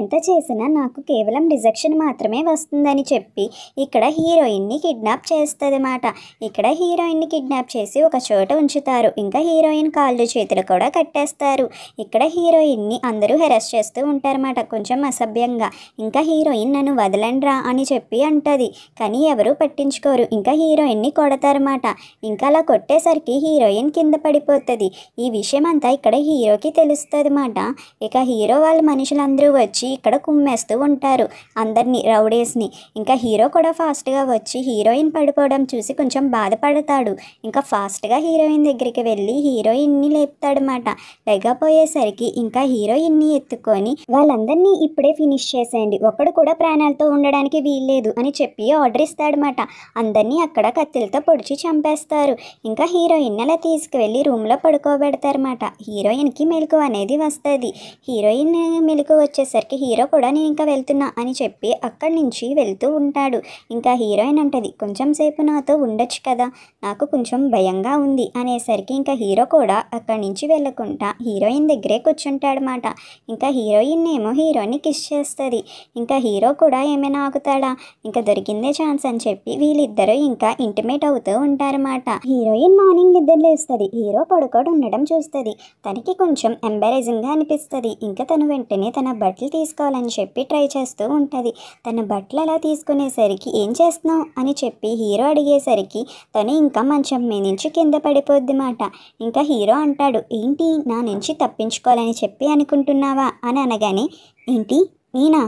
ఎంత చేసినా నాకు కేవలం రిజెక్షన్ మాత్రమే వస్తుందని చెప్పి ఇక్కడ హీరోయిన్ని కిడ్నాప్ చేస్తుందన్నమాట. ఇక్కడ హీరోయిన్ని కిడ్నాప్ చేసి ఒక చోట ఉంచుతారు. ఇంకా హీరోయిన్ కాళ్ళు చేతులు కూడా కట్టేస్తారు. ఇక్కడ హీరోయిన్ని అందరూ హెరాస్ చేస్తూ ఉంటారన్నమాట కొంచెం అసభ్యంగా. ఇంకా హీరోయిన్ నన్ను వదలండ్రా అని చెప్పి అంటది, కానీ ఎవరు పట్టించుకోరు. ఇంకా హీరోయిన్ని కొడతారన్నమాట. ఇంకా అలా కొట్టేసరికి హీరోయిన్ కింద పడిపోతుంది. ఈ విషయం అంతా ఇక్కడ హీరోకి తెలుస్తుంది అన్నమాట. ఇక హీరో వాళ్ళ మనుషులందరూ వచ్చి ఇక్కడ కుమ్మేస్తూ ఉంటారు అందరినీ, రౌడీస్ని. ఇంకా హీరో కూడా ఫాస్ట్గా వచ్చి హీరోయిన్ పడిపోవడం చూసి కొంచెం బాధపడతాడు. ఇంకా ఫాస్ట్గా హీరోయిన్ దగ్గరికి వెళ్ళి హీరోయిన్ని లేపుతాడనమాట. లేకపోయేసరికి ఇంకా హీరోయిన్ని ఎత్తుకొని వాళ్ళందరినీ ఇప్పుడే ఫినిష్ చేసేయండి, ఒక్కడు కూడా ప్రాణాలతో ఉండడానికి వీల్లేదు అని చెప్పి ఆర్డర్ ఇస్తాడనమాట. అందరినీ అక్కడ కత్తిలతో పొడిచి చంపేస్తారు. ఇంకా హీరోయిన్ అలా తీసుకువెళ్ళి రూమ్లో పడుకోబెడతారన్నమాట. హీరోయిన్కి మెలకు అనేది వస్తుంది. హీరోయిన్ మెలకు వచ్చేసరికి హీరో కూడా నేను ఇంకా వెళ్తున్నా అని చెప్పి అక్కడి నుంచి వెళ్తూ ఉంటాడు. ఇంకా హీరోయిన్ అంటది, కొంచెం సేపు నాతో ఉండొచ్చు కదా, నాకు కొంచెం భయంగా ఉంది అనేసరికి ఇంకా హీరో కూడా అక్కడి నుంచి వెళ్ళకుండా హీరోయిన్ దగ్గరే కూర్చుంటాడనమాట. ఇంకా హీరోయిన్ ఏమో హీరోని కిస్ చేస్తుంది. ఇంకా హీరో కూడా ఏమైనా ఆగుతాడా, ఇంకా దొరికిందే ఛాన్స్ అని చెప్పి వీళ్ళిద్దరూ ఇంకా ఇంటిమేట్ అవుతూ ఉంటారన్నమాట. హీరోయిన్ మార్నింగ్ నిద్ర లేస్తుంది. హీరో పడుకోడు ఉండడం చూస్తుంది. తనకి కొంచెం ఎంబారేజింగ్గా అనిపిస్తుంది. ఇంకా తను వెంటనే తన బట్టలు తీసుకోవాలని చెప్పి ట్రై చేస్తూ ఉంటుంది. తన బట్టలు అలా తీసుకునేసరికి ఏం చేస్తున్నావు అని చెప్పి హీరో అడిగేసరికి తను ఇంకా మంచం మీద నుంచి కింద పడిపోద్ది మాట. ఇంకా హీరో అంటాడు, ఏంటి నా నుంచి తప్పించుకోవాలని చెప్పి అనుకుంటున్నావా అని అనగానే, ఏంటి నేనా,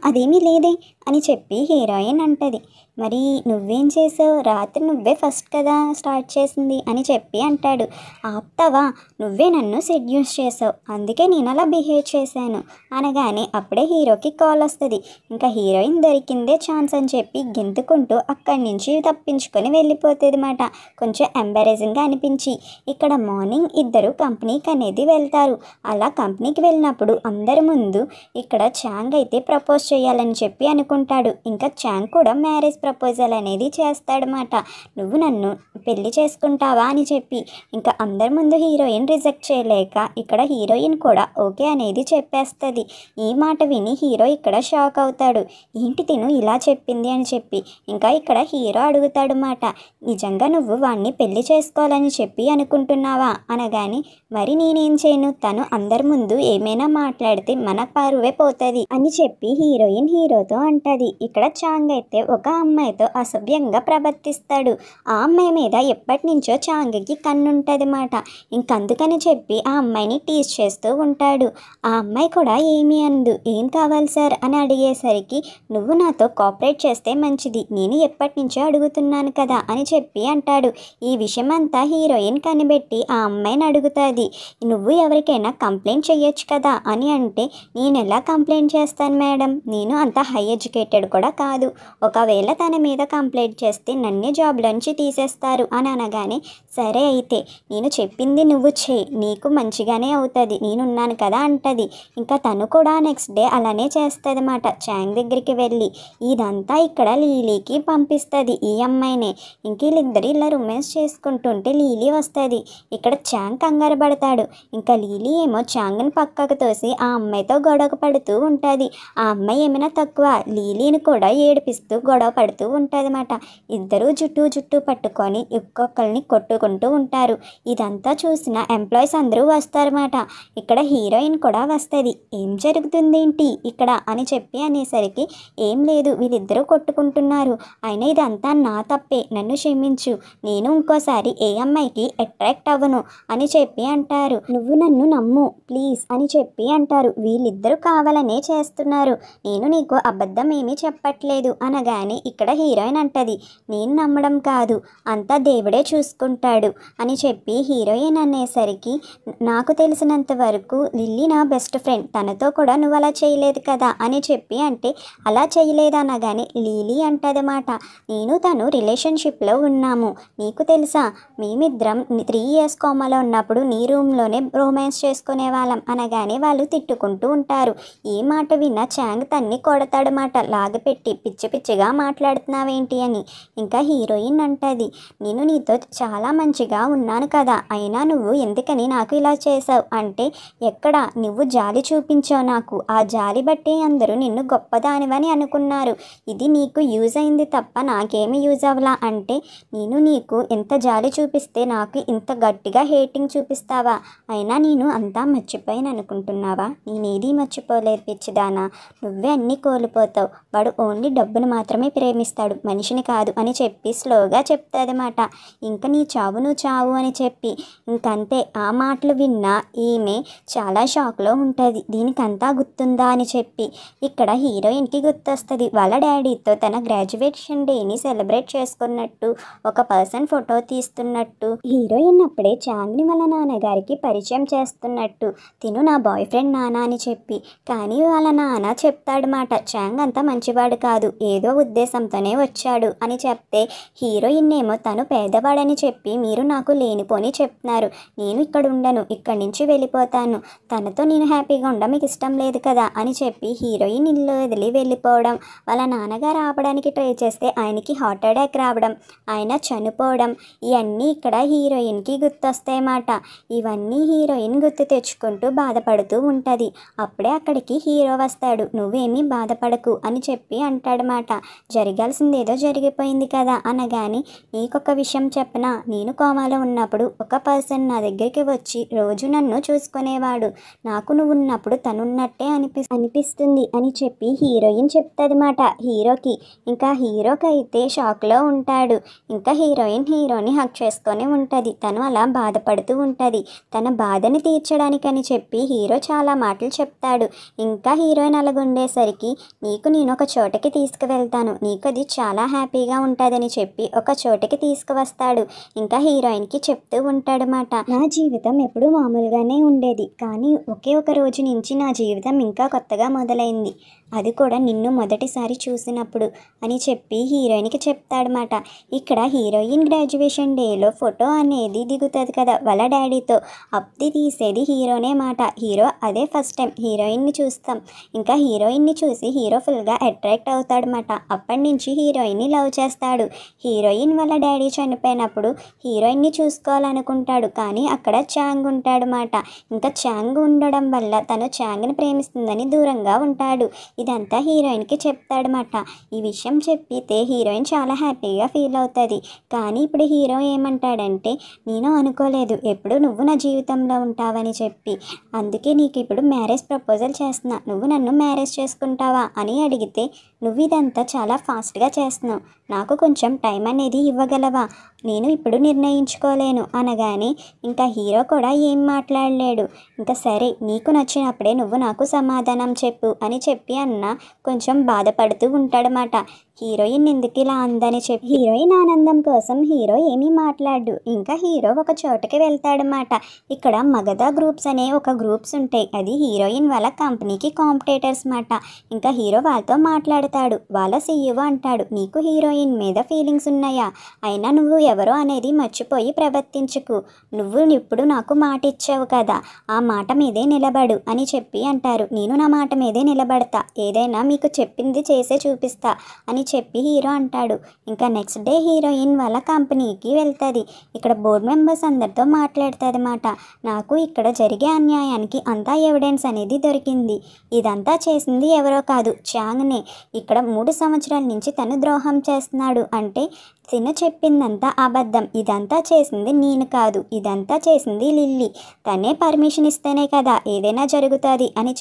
అదేమీ లేదే అని చెప్పి హీరోయిన్ అంటది. మరి నువ్వేం చేసావు, రాత్రి నువ్వే ఫస్ట్ కదా స్టార్ట్ చేసింది అని చెప్పి అంటాడు. ఆప్తావా, నువ్వే నన్ను సెడ్యూస్ చేసావు, అందుకే నేను అలా బిహేవ్ చేశాను అనగానే అప్పుడే హీరోకి కాల్ వస్తుంది. ఇంకా హీరోయిన్ దొరికిందే ఛాన్స్ అని చెప్పి గెంతుకుంటూ అక్కడి నుంచి తప్పించుకొని వెళ్ళిపోతుంది అన్నమాట. కొంచెం ఎంబారేజింగ్గా అనిపించి ఇక్కడ మార్నింగ్ ఇద్దరు కంపెనీకి అనేది వెళ్తారు. అలా కంపెనీకి వెళ్ళినప్పుడు అందరి ముందు ఇక్కడ చాంగ్ అయితే ప్రపోజ్ చేయాలని చెప్పి అనుకుంటాడు. ఇంకా చాంగ్ కూడా మ్యారేజ్ ప్రపోజల్ అనేది చేస్తాడనమాట. నువ్వు నన్ను పెళ్లి చేసుకుంటావా అని చెప్పి ఇంకా అందరి ముందు హీరోయిన్ రిజెక్ట్ చేయలేక ఇక్కడ హీరోయిన్ కూడా ఓకే అనేది చెప్పేస్తుంది. ఈ మాట విని హీరో ఇక్కడ షాక్ అవుతాడు. ఏంటి తిను ఇలా చెప్పింది అని చెప్పి ఇంకా ఇక్కడ హీరో అడుగుతాడు మాట, నిజంగా నువ్వు వాణ్ణి పెళ్లి చేసుకోవాలని చెప్పి అనుకుంటున్నావా అనగాని, మరి నేనేం చేయను, తను అందరి ముందు ఏమైనా మాట్లాడితే మన పరువే పోతుంది అని చెప్పి హీరోయిన్ హీరోతో అంటది. ఇక్కడ చాంగ్ అయితే ఒక అమ్మాయితో అసభ్యంగా ప్రవర్తిస్తాడు. ఆ అమ్మాయి మీద ఎప్పటి నుంచో చాంగ్కి కన్నుంటుంది మాట. ఇంకందుకని చెప్పి ఆ అమ్మాయిని టీజ్ చేస్తూ ఉంటాడు. ఆ అమ్మాయి కూడా ఏమీ అందు. ఏం కావాలి సార్ అని అడిగేసరికి, నువ్వు నాతో కోఆపరేట్ చేస్తే మంచిది, నేను ఎప్పటి నుంచో అడుగుతున్నాను కదా అని చెప్పి అంటాడు. ఈ విషయం అంతా హీరోయిన్ కనిపెట్టి ఆ అమ్మాయిని అడుగుతుంది, నువ్వు ఎవరికైనా కంప్లైంట్ చేయొచ్చు కదా అని అంటే, నేను ఎలా కంప్లైంట్ చేస్తాను మేడం, నేను అంత హై ఎడ్యుకేటెడ్ కూడా కాదు, ఒకవేళ తన మీద కంప్లైంట్ చేస్తే నన్నే జాబ్లోంచి తీసేస్తారు అని అనగానే, సరే అయితే నేను చెప్పింది నువ్వు చేయి, నీకు మంచిగానే అవుతుంది, నేనున్నాను కదా అంటది. ఇంకా తను కూడా నెక్స్ట్ డే అలానే చేస్తుంది అన్నమాట. చాంగ్ దగ్గరికి వెళ్ళి ఇదంతా ఇక్కడ లీలీకి పంపిస్తుంది ఈ అమ్మాయినే. ఇంక వీళ్ళిద్దరు ఇలా రొమాన్స్ చేసుకుంటుంటే లీలీ వస్తుంది. ఇక్కడ చాంగ్ కంగారు పడతాడు. ఇంకా లీలీ ఏమో చాంగ్ని పక్కకు తోసి ఆ అమ్మాయితో గొడవ పడుతూ ఉంటుంది. ఆ అమ్మాయి ఏమైనా తక్కువ, లీలీని కూడా ఏడిపిస్తూ గొడవ పడుతూ ఉంటుంది అన్నమాట. ఇద్దరు జుట్టు పట్టుకొని ఒక్కొక్కరిని కొట్టుకుంటూ ఉంటారు. ఇదంతా చూసిన ఎంప్లాయీస్ అందరూ వస్తారన్నమాట. ఇక్కడ హీరోయిన్ కూడా వస్తుంది. ఏం జరుగుతుందేంటి ఇక్కడ అని చెప్పి అనేసరికి, ఏం లేదు, వీళ్ళిద్దరూ కొట్టుకుంటున్నారు, అయినా ఇదంతా నా తప్పే, నన్ను క్షమించు, నేను ఇంకోసారి ఏ అమ్మాయికి అట్రాక్ట్ అవ్వను అని చెప్పి అంటారు. నువ్వు నన్ను నమ్ము ప్లీజ్ అని చెప్పి అంటారు. వీళ్ళిద్దరూ కావాలనే చేస్తున్నారు, నేను నీకు అబద్ధం ఏమీ చెప్పట్లేదు అనగానే ఇక్కడ హీరోయిన్ అంటది, నేను నమ్మడం కాదు, అంతా దేవుడే చూసుకుంటాడు అని చెప్పి హీరోయిన్ అనేసరికి, నాకు తెలిసినంత వరకు లిల్లీ నా బెస్ట్ ఫ్రెండ్, తనతో కూడా నువ్వు అలా చేయలేదు కదా అని చెప్పి అంటే, అలా చేయలేదు అనగానే లిల్లీ అంటదన్నమాట, నేను తను రిలేషన్షిప్లో ఉన్నాము, నీకు తెలుసా, మేమిద్దరం 3 years కోమాలో ఉన్నప్పుడు నీ రూమ్లోనే రొమాన్స్ చేసుకునే వాళ్ళం అనగానే వాళ్ళు తిట్టుకుంటూ ఉంటారు. ఈ మాట విన్న చాంగ్ తన్ని కొడతాడనమాట, లాగపెట్టి పిచ్చి పిచ్చిగా మాట్లాడుతున్నావేంటి అని. ఇంకా హీరోయిన్ అంటది, నేను నీతో చాలా మంచిగా ఉన్నాను కదా, అయినా నువ్వు ఎందుకని నాకు ఇలా చేసావు అంటే, ఎక్కడ నువ్వు జాలి చూపించావు నాకు, ఆ జాలి బట్టి అందరూ నిన్ను గొప్పదానివని అనుకున్నారు, ఇది నీకు యూజ్ అయింది తప్ప నాకేమీ యూజ్ అవ్వలా అంటే, నేను నీకు ఎంత జాలి చూపిస్తే నాకు ఇంత గట్టిగా హేటింగ్ చూపిస్తావా, అయినా నేను అంతా మర్చిపోయాను అనుకుంటున్నావా, నేనేది మర్చిపోలేదు పిచ్చిదానా, నువ్వే అన్నీ కోల్పోతావు, వాడు ఓన్లీ డబ్బును మాత్రమే ప్రేమిస్తాడు, మనిషిని కాదు అని చెప్పి స్లోగా చెప్తాదన్నమాట. ఇంకా నీ చావు నువ్వు చావు అని చెప్పి ఇంకంతే. ఆ మాటలు విన్న ఈమె చాలా షాక్లో ఉంటుంది. దీనికంతా గుర్తుందా అని చెప్పి ఇక్కడ హీరోయిన్కి గుర్తొస్తుంది. వాళ్ళ డాడీతో తన గ్రాడ్యుయేషన్ డేని సెలబ్రేట్ చేసుకున్నట్టు ఒక పర్సన్ ఫోటో తీస్తున్నట్టు, హీరోయిన్ అప్పుడే చాంగ్ని వాళ్ళ నాన్నగారికి పరిచయం చేస్తున్నట్టు, తిను నా బాయ్ ఫ్రెండ్ నాన్న అని చెప్పి, కానీ వాళ్ళ నాన్న చెప్తాడనమాట, చాంగ్ అంత అంత మంచివాడు కాదు, ఏదో ఉద్దేశంతోనే వచ్చాడు అని చెప్తే హీరోయిన్ ఏమో తను పేదవాడని చెప్పి మీరు నాకు లేనిపోని చెప్తున్నారు, నేను ఇక్కడ ఉండను, ఇక్కడి నుంచి వెళ్ళిపోతాను, తనతో నేను హ్యాపీగా ఉండడం మీకు ఇష్టం లేదు కదా అని చెప్పి హీరోయిన్ ఇల్లు వదిలి వెళ్ళిపోవడం, వాళ్ళ నాన్నగారు ఆపడానికి ట్రై చేస్తే ఆయనకి హార్ట్ అటాక్ రావడం, ఆయన చనిపోవడం, ఇవన్నీ ఇక్కడ హీరోయిన్కి గుర్తొస్తాయన్నమాట. ఇవన్నీ హీరోయిన్ గుర్తు తెచ్చుకుంటూ బాధపడుతూ ఉంటుంది. అప్పుడే అక్కడికి హీరో వస్తాడు. నువ్వేమీ బాధపడకు అని చెప్పి అంటాడనమాట. జరగాల్సిందేదో జరిగిపోయింది కదా అనగానే, నీకొక విషయం చెప్పనా, నేను కోమాలో ఉన్నప్పుడు ఒక పర్సన్ నా దగ్గరికి వచ్చి రోజు నన్ను చూసుకునేవాడు, నాకు నువ్వు ఉన్నప్పుడు తనున్నట్టే అనిపిస్తుంది అని చెప్పి హీరోయిన్ చెప్తుందన్నమాట హీరోకి. ఇంకా హీరోకి అయితే షాక్లో ఉంటాడు. ఇంకా హీరోని హక్ చేసుకొని ఉంటుంది. తను అలా బాధపడుతూ ఉంటుంది. తన బాధని తీర్చడానికని చెప్పి హీరో చాలా మాటలు చెప్తాడు. ఇంకా హీరోయిన్ అలాగుండేసరికి, నీకు నేను ఒక చోటకి తీసుకువెళ్తాను, నీకు అది చాలా హ్యాపీగా ఉంటుందని చెప్పి ఒక చోటకి తీసుకువస్తాడు. ఇంకా హీరోయిన్కి చెప్తూ ఉంటాడనమాట, నా జీవితం ఎప్పుడూ మామూలుగానే ఉండేది, కానీ ఒకే ఒక రోజు నుంచి నా జీవితం ఇంకా కొత్తగా మొదలైంది, అది కూడా నిన్ను మొదటిసారి చూసినప్పుడు అని చెప్పి హీరోయిన్కి చెప్తాడనమాట. ఇక్కడ హీరోయిన్ గ్రాడ్యుయేషన్ డేలో ఫోటో అనేది దిగుతుంది కదా వాళ్ళ డాడీతో, అప్ది తీసేది హీరోనే మాట. హీరో అదే ఫస్ట్ టైం హీరోయిన్ని చూస్తాం. ఇంకా హీరోయిన్ని చూసి హీరో ఫుల్గా అట్రాక్ట్ అవుతాడనమాట. అప్పటి నుంచి హీరోయిన్ని లవ్ చేస్తాడు. హీరోయిన్ వాళ్ళ డాడీ చనిపోయినప్పుడు హీరోయిన్ని చూసుకోవాలనుకుంటాడు, కానీ అక్కడ చాంగ్ ఉంటాడనమాట. ఇంకా చాంగ్ ఉండడం వల్ల తను చాంగ్ని ప్రేమిస్తుందని దూరంగా ఉంటాడు. ఇదంతా హీరోయిన్కి చెప్తాడనమాట. ఈ విషయం చెప్పితే హీరోయిన్ చాలా హ్యాపీగా ఫీల్ అవుతుంది. కానీ ఇప్పుడు హీరో ఏమంటాడంటే, నేను అనుకోలేదు ఎప్పుడు నువ్వు నా జీవితంలో ఉంటావని చెప్పి, అందుకే నీకు ఇప్పుడు మ్యారేజ్ ప్రపోజల్ చేస్తున్నా, నువ్వు నన్ను మ్యారేజ్ చేసుకుంటావా అని అడిగితే, నువ్వు ఇదంతా చాలా ఫాస్ట్గా చేస్తున్నావు, నాకు కొంచెం టైం అనేది ఇవ్వగలవా, నేను ఇప్పుడు నిర్ణయించుకోలేను అనగానే ఇంకా హీరో కూడా ఏం మాట్లాడలేడు. ఇంకా సరే నీకు నచ్చినప్పుడే నువ్వు నాకు సమాధానం చెప్పు అని చెప్పి అన్న కొంచెం బాధపడుతూ ఉంటాడనమాట. హీరోయిన్ ఎందుకు ఇలా అందని చెప్పి హీరోయిన్ ఆనందం కోసం హీరో ఏమీ మాట్లాడు. ఇంకా హీరో ఒక చోటకి వెళ్తాడనమాట. ఇక్కడ మగధ గ్రూప్స్ అనే ఒక గ్రూప్స్ ఉంటాయి, అది హీరోయిన్ వాళ్ళ కంపెనీకి కాంపిటేటర్స్ మాట. ఇంకా హీరో వాళ్ళతో మాట్లాడతాడు. వాళ్ళ సీఈఓ అంటాడు, నీకు హీరోయిన్ మీద ఫీలింగ్స్ ఉన్నాయా, అయినా నువ్వు ఎవరో అనేది మర్చిపోయి ప్రవర్తించకు, నువ్వు ఇప్పుడు నాకు మాట ఇచ్చావు కదా, ఆ మాట మీదే నిలబడు అని చెప్పి అంటారు. నేను నా మాట మీదే నిలబడతా, ఏదైనా మీకు చెప్పింది చేసే చూపిస్తా అని చెప్పి హీరో అంటాడు. ఇంకా నెక్స్ట్ డే హీరోయిన్ వాళ్ళ కంపెనీకి వెళ్తుంది. ఇక్కడ బోర్డు మెంబర్స్ అందరితో మాట్లాడుతుంది అన్నమాట. నాకు ఇక్కడ జరిగే అన్యాయానికి అంతా ఎవిడెన్స్ అనేది దొరికింది, ఇదంతా చేసింది ఎవరో కాదు చాంగ్నే, ఇక్కడ 3 సంవత్సరాల నుంచి తను ద్రోహం చేస్తున్నాడు, అంటే తిను చెప్పిందంతా అబద్ధం, ఇదంతా చేసింది నేను కాదు, ఇదంతా చేసింది లిల్లీ, తనే పర్మిషన్ ఇస్తేనే కదా ఏదైనా జరుగుతుంది అని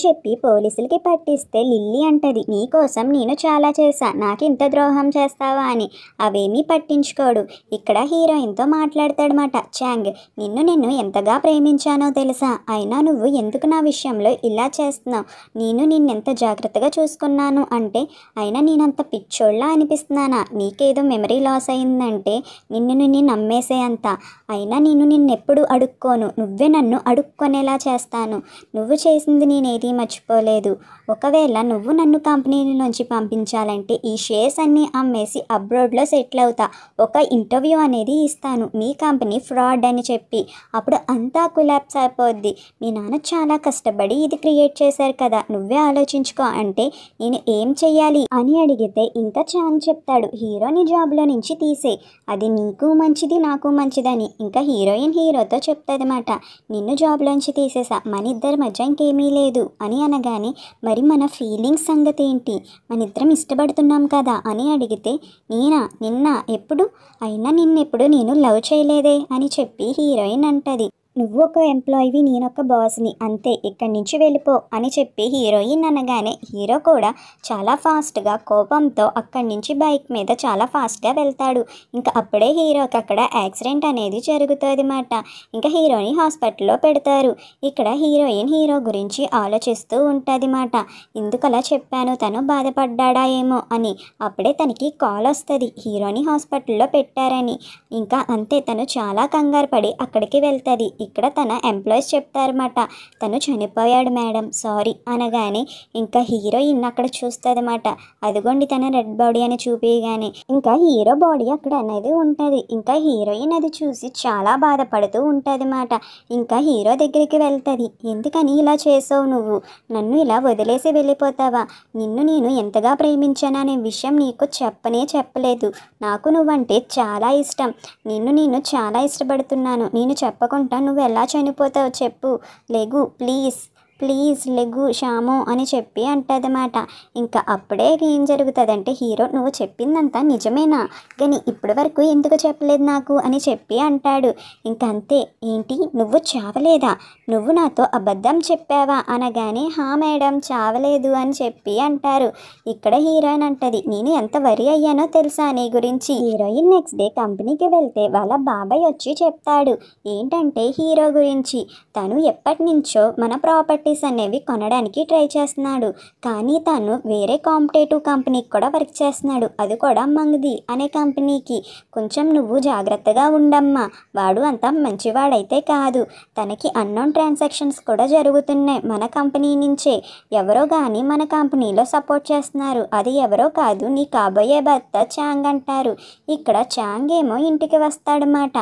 చెప్పి పోలీసులకి పట్టిస్తే లిల్లీ అంటది, నీకోసం నేను చాలా చేశా, నాకు ఇంత ద్రోహం చేస్తావా అని. అవేమీ పట్టించుకోడు. ఇక్కడ హీరోయిన్తో మాట్లాడతాడనమాట చాంగ్, నిన్ను ఎంతగా ప్రేమించానో తెలుసా, అయినా నువ్వు ఎందుకు నా విషయంలో ఇలా చేస్తున్నావు, నేను నిన్నెంత జాగ్రత్తగా చూసుకున్నాను అంటే, అయినా నేనంత పిచ్చోళ్ళ అనిపిస్తున్నానా, నీకేదో మెమరీ లాస్ అయిందంటే నిన్ను నమ్మేసే అంత, అయినా నేను నిన్నెప్పుడు అడుక్కోను, నువ్వే నన్ను అడుక్కొనేలా చేస్తాను, నువ్వు చేసింది నేనేది మర్చిపోలేదు, ఒకవేళ నువ్వు నన్ను కంపెనీలోంచి పంపించాలంటే ఈ షేర్స్ అన్నీ అమ్మేసి అబ్రాడ్లో సెటిల్ అవుతా, ఒక ఇంటర్వ్యూ అనేది ఇస్తాను, మీ కంపెనీ ఫ్రాడ్ అని చెప్పి, అప్పుడు అంతా కొలాప్స్ అయిపోద్ది, మీ నాన్న చాలా కష్టపడి ఇది క్రియేట్ చేశారు కదా, నువ్వే ఆలోచించుకో అంటే నేను ఏం చెయ్యాలి అని అడిగితే ఇంకా చాంగ్ చెప్తాడు, హీరోని జాబ్లో నుంచి తీసే, అది నీకు మంచిది నాకు మంచిదని. ఇంకా హీరోయిన్ హీరోతో చెప్తాదన్నమాట, నిన్ను జాబ్లోంచి తీసేసా, మన ఇద్దరి మధ్య ఇంకేమీ లేదు అని అనగానే, మరి మన ఫీలింగ్స్ సంగతి ఏంటి, మన ఇద్దరం ఇష్టపడుతున్నాం కదా అని అడిగితే, నిన్న ఎప్పుడు, అయినా నిన్నెప్పుడు నేను లవ్ చేయలేదే అని చెప్పి హీరోయిన్ అంటది, నువ్వు ఒక ఎంప్లాయీవి, నేనొక బాస్ని, అంతే, ఇక్కడి నుంచి వెళ్ళిపో అని చెప్పి హీరోయిన్ అనగానే హీరో కూడా చాలా ఫాస్ట్గా కోపంతో అక్కడి నుంచి బైక్ మీద చాలా ఫాస్ట్గా వెళ్తాడు. ఇంకా అప్పుడే హీరోకి అక్కడ యాక్సిడెంట్ అనేది జరుగుతుంది అన్నమాట. ఇంకా హీరోని హాస్పిటల్లో పెడతారు. ఇక్కడ హీరోయిన్ హీరో గురించి ఆలోచిస్తూ ఉంటుంది అన్నమాట, ఎందుకలా చెప్పాను, తను బాధపడ్డా ఏమో అని. అప్పుడే తనకి కాల్ వస్తుంది, హీరోని హాస్పిటల్లో పెట్టారని. ఇంకా అంతే, తను చాలా కంగారు పడి అక్కడికి వెళ్తుంది. ఇక్కడ తన ఎంప్లాయీస్ చెప్తారన్నమాట, తను చనిపోయాడు మేడం సారీ అనగానే ఇంకా హీరోయిన్ అక్కడ చూస్తుందన్నమాట. అదిగోండి తన రెడ్ బాడీ అని చూపించగానే ఇంకా హీరో బాడీ అక్కడ అనేది ఉంటుంది. ఇంకా హీరోయిన్ అది చూసి చాలా బాధపడుతూ ఉంటుంది అన్నమాట. ఇంకా హీరో దగ్గరికి వెళ్తుంది. ఎందుకని ఇలా చేసావు, నువ్వు నన్ను ఇలా వదిలేసి వెళ్ళిపోతావా, నిన్ను నేను ఎంతగా ప్రేమించాననే విషయం నీకు చెప్పలేదు, నాకు నువ్వంటే చాలా ఇష్టం, నేను చాలా ఇష్టపడుతున్నాను, నేను చెప్పకుండా నువ్వు ఎలా చనిపోతావు చెప్పు, లెగు ప్లీజ్ లెగు శ్యాము అని చెప్పి అంటదన్నమాట. ఇంకా అప్పుడే ఏం జరుగుతుందంటే హీరో నువ్వు చెప్పిందంతా నిజమేనా, కానీ ఇప్పటి వరకు ఎందుకు చెప్పలేదు నాకు అని చెప్పి అంటాడు. ఇంక అంతే, ఏంటి నువ్వు చావలేదా, నువ్వు నాతో అబద్ధం చెప్పావా అనగానే హా మేడం చావలేదు అని చెప్పి అంటారు. ఇక్కడ హీరోయిన్ అంటది, నేను ఎంత వరి అయ్యానో తెలుసా నీ గురించి. హీరోయిన్ నెక్స్ట్ డే కంపెనీకి వెళ్తే వాళ్ళ బాబాయ్ వచ్చి చెప్తాడు ఏంటంటే హీరో గురించి, తను ఎప్పటి నుంచో మన ప్రాపర్టీస్ అనేవి కొనడానికి ట్రై చేస్తున్నాడు, కానీ తను వేరే కాంపిటేటివ్ కంపెనీకి కూడా వర్క్ చేస్తున్నాడు, అది కూడా మంగ్ది అనే కంపెనీకి. కొంచెం నువ్వు జాగ్రత్తగా ఉండమ్మా, వాడు అంత మంచివాడైతే కాదు, తనకి అన్నోన్ ట్రాన్సాక్షన్స్ కూడా జరుగుతున్నాయి మన కంపెనీ నుంచే, ఎవరో కానీ మన కంపెనీలో సపోర్ట్ చేస్తున్నారు, అది ఎవరో కాదు నీ కాబోయే భర్త చాంగ్ అంటారు. ఇక్కడ చాంగ్ ఏమో ఇంటికి వస్తాడనమాట.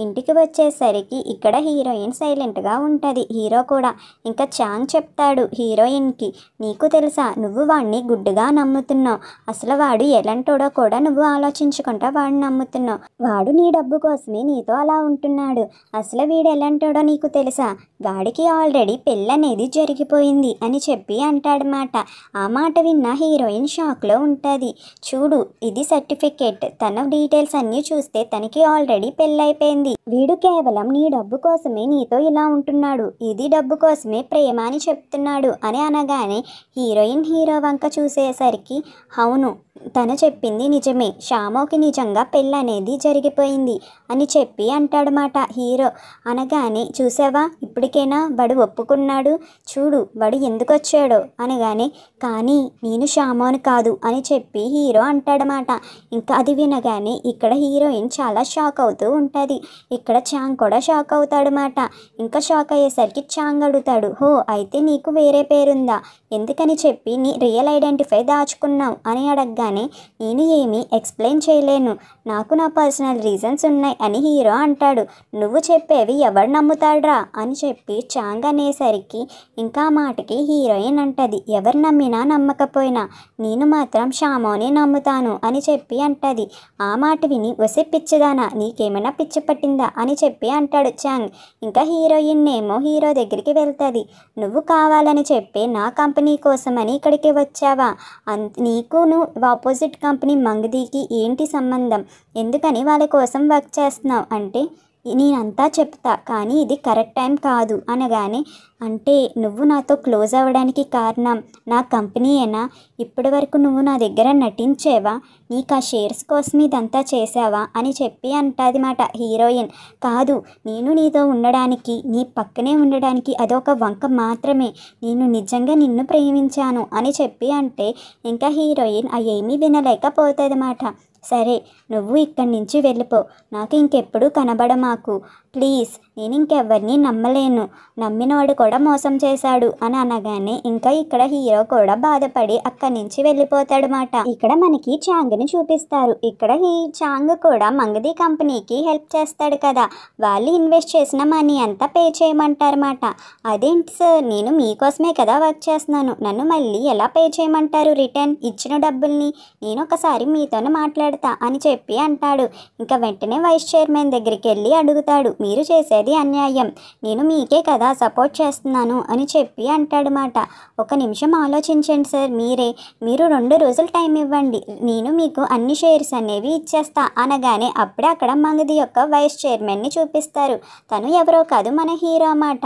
ఇంటికి వచ్చేసరికి ఇక్కడ హీరోయిన్ సైలెంట్గా ఉంటుంది, హీరో కూడా. ఇంకా చాంగ్ చెప్తాడు హీరోయిన్కి, నీకు తెలుసా నువ్వు వాడిని గుడ్డుగా నమ్ముతున్నావు, అసలు వాడు ఎలాంటోడో కూడా నువ్వు ఆలోచించుకుంటా వాడిని నమ్ముతున్నావు, వాడు నీ డబ్బు కోసమే నీతో అలా ఉంటున్నాడు, అసలు వీడు ఎలాంటోడో నీకు తెలుసా, వాడికి ఆల్రెడీ పెళ్ళి అనేది జరిగిపోయింది అని చెప్పి అంటాడనమాట. ఆ మాట విన్న హీరోయిన్ షాక్లో ఉంటుంది. చూడు ఇది సర్టిఫికేట్, తన డీటెయిల్స్ అన్నీ చూస్తే తనకి ఆల్రెడీ పెళ్ళైపోయింది, వీడు కేవలం నీ డబ్బు కోసమే నీతో ఇలా ఉంటున్నాడు, ఇది డబ్బు కోసమే ప్రేమ అని చెప్తున్నాడు అని అనగానే హీరోయిన్ హీరో వంక చూసేసరికి అవును తను చెప్పింది నిజమే, శ్యామోకి నిజంగా పెళ్ళి అనేది జరిగిపోయింది అని చెప్పి అంటాడనమాట హీరో. అనగానే చూసావా ఇప్పటికైనా వాడు ఒప్పుకున్నాడు, చూడు వాడు ఎందుకు వచ్చాడో అనగానే కానీ నేను శ్యామోని కాదు అని చెప్పి హీరో అంటాడనమాట. ఇంకా అది వినగానే ఇక్కడ హీరోయిన్ చాలా షాక్ అవుతూ ఉంటుంది. ఇక్కడ చాంగ్ కూడా షాక్ అవుతాడనమాట. ఇంకా షాక్ అయ్యేసరికి చాంగ్ అడుగుతాడు, హో అయితే నీకు వేరే పేరుందా, ఎందుకని చెప్పి నీ రియల్ ఐడెంటిఫై దాచుకున్నావు అని అడగగానే నేను ఏమీ ఎక్స్ప్లెయిన్ చేయలేను, నాకు నా పర్సనల్ రీజన్స్ ఉన్నాయి అని హీరో అంటాడు. నువ్వు చెప్పేవి ఎవరు నమ్ముతాడ్రా అని చెప్పి చాంగ్ అనేసరికి ఇంకా మాటకి హీరోయిన్ అంటది, ఎవరు నమ్మినా నమ్మకపోయినా నేను మాత్రం శ్యామోని నమ్ముతాను అని చెప్పి అంటది. ఆ మాట విని వసి పిచ్చిదానా నీకేమైనా పిచ్చి పట్టిందా అని చెప్పి అంటాడు చాంగ్. ఇంకా హీరోయిన్ ఏమో హీరో దగ్గరికి వెళ్తుంది, నువ్వు కావాలని చెప్పి నా కంపెనీ కోసమని ఇక్కడికి వచ్చావా, నీకును ఆపోజిట్ కంపెనీ మంగ్దీకి ఏంటి సంబంధం, ఎందుకని వాళ్ళ కోసం వర్క్ చేస్తున్నావు అంటే నేనంతా చెప్తా కానీ ఇది కరెక్ట్ టైం కాదు అనగానే అంటే నువ్వు నాతో క్లోజ్ అవ్వడానికి కారణం నా కంపెనీయేనా, ఇప్పటి వరకు నువ్వు నా దగ్గర నటించేవా, నీకు ఆ షేర్స్ కోసం ఇదంతా చేసావా అని చెప్పి అంటుంది మాట హీరోయిన్. కాదు నేను నీతో ఉండడానికి నీ పక్కనే ఉండడానికి అదొక వంక మాత్రమే, నేను నిజంగా నిన్ను ప్రేమించాను అని చెప్పి అంటే ఇంకా హీరోయిన్ ఏమీ వినలేకపోతుంది మాట. సరే నువ్వు ఇక్కడి నుంచి వెళ్ళిపో, నాకు ఇంకెప్పుడు కనబడమాకు ప్లీజ్, నేను ఇంకెవరిని నమ్మలేను, నమ్మినవాడు కూడా మోసం చేశాడు అని అనగానే ఇంకా ఇక్కడ హీరో కూడా బాధపడి అక్కడి నుంచి వెళ్ళిపోతాడు మాట. ఇక్కడ మనకి చాంగ్ని చూపిస్తారు. ఇక్కడ ఈ చాంగ్ కూడా మంగది కంపెనీకి హెల్ప్ చేస్తాడు కదా, వాళ్ళు ఇన్వెస్ట్ చేసిన మనీ అంతా పే చేయమంటారన్నమాట. అదేంటి సార్ నేను మీకోసమే కదా వర్క్ చేస్తున్నాను, నన్ను మళ్ళీ ఎలా పే చేయమంటారు, రిటర్న్ ఇచ్చిన డబ్బుల్ని నేను ఒకసారి మీతోనే మాట్లాడతా అని చెప్పి అంటాడు. ఇంకా వెంటనే వైస్ చైర్మన్ దగ్గరికి వెళ్ళి అడుగుతాడు, మీరు చేసేది అన్యాయం, నేను మీకే కదా సపోర్ట్ చేస్తున్నాను అని చెప్పి అంటాడు మాట. ఒక నిమిషం ఆలోచించండి సార్, మీరు 2 రోజులు టైం ఇవ్వండి, నేను మీకు అన్ని షేర్స్ అనేవి ఇచ్చేస్తా అనగానే అప్పుడే అక్కడ మంగది యొక్క వైస్ చైర్మన్ని చూపిస్తారు. తను ఎవరో కాదు మన హీరో మాట.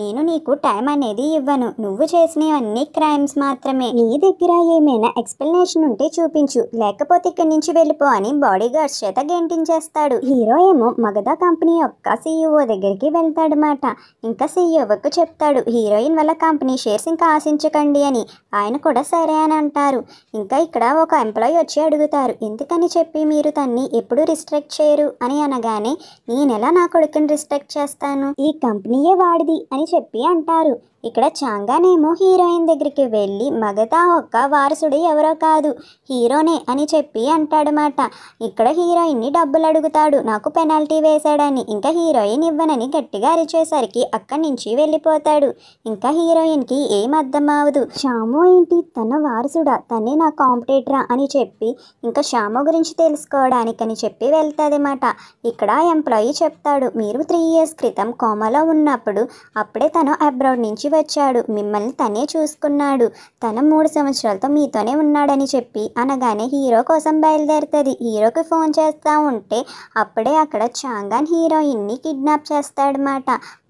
నేను నీకు టైం అనేది ఇవ్వను, నువ్వు చేసినవన్నీ క్రైమ్స్ మాత్రమే, నీ దగ్గర ఏమైనా ఎక్స్ప్లెనేషన్ ఉంటే చూపించు, లేకపోతే ఇక్కడి నుంచి వెళ్ళిపో అని బాడీ గార్డ్స్ చేత గెంటించేస్తాడు. హీరో ఏమో మగధ కంపెనీ యొక్క సీఈఓ దగ్గరికి వెళ్తాడనమాట. ఇంకా సీఈఓకి చెప్తాడు హీరోయిన్ వల్ల కంపెనీ షేర్స్ ఇంకా ఆశించకండి అని. ఆయన కూడా సరే అని అంటారు. ఇంకా ఇక్కడ ఒక ఎంప్లాయీ వచ్చి అడుగుతారు, ఎందుకని చెప్పి మీరు తన్ని ఎప్పుడు రిస్ట్రిక్ట్ చేయరు అని అనగానే, నేనెలా నా కొడుకుని రిస్ట్రిక్ట్ చేస్తాను, ఈ కంపెనీయే వాడిది అని చెప్పి అంటారు. ఇక్కడ చాంగానేమో హీరోయిన్ దగ్గరికి వెళ్ళి మగతా ఒక్క వారసుడు ఎవరో కాదు హీరోనే అని చెప్పి అంటాడనమాట. ఇక్కడ హీరోయిన్ని డబ్బులు అడుగుతాడు, నాకు పెనాల్టీ వేశాడని. ఇంకా హీరోయిన్ ఇవ్వనని గట్టిగా అరిచేసరికి అక్కడి నుంచి వెళ్ళిపోతాడు. ఇంకా హీరోయిన్కి ఏం అర్థం అవ్వదు. శ్యాము ఏంటి తన వారసుడా, తనే నా కాంపిటేటరా అని చెప్పి ఇంకా శ్యాము గురించి తెలుసుకోవడానికని చెప్పి వెళ్తాదన్నమాట. ఇక్కడ ఎంప్లాయీ చెప్తాడు, మీరు 3 years క్రితం కోమాలో ఉన్నప్పుడు అప్పుడే తను అబ్రాడ్ నుంచి వచ్చాడు, మిమ్మల్ని తనే చూసుకున్నాడు, తన 3 సంవత్సరాలతో మీతోనే ఉన్నాడని చెప్పి అనగానే హీరో కోసం బయలుదేరుతుంది. హీరోకి ఫోన్ చేస్తూ ఉంటే అప్పుడే అక్కడ చాంగాన్ హీరోయిన్ని కిడ్నాప్ చేస్తాడనమాట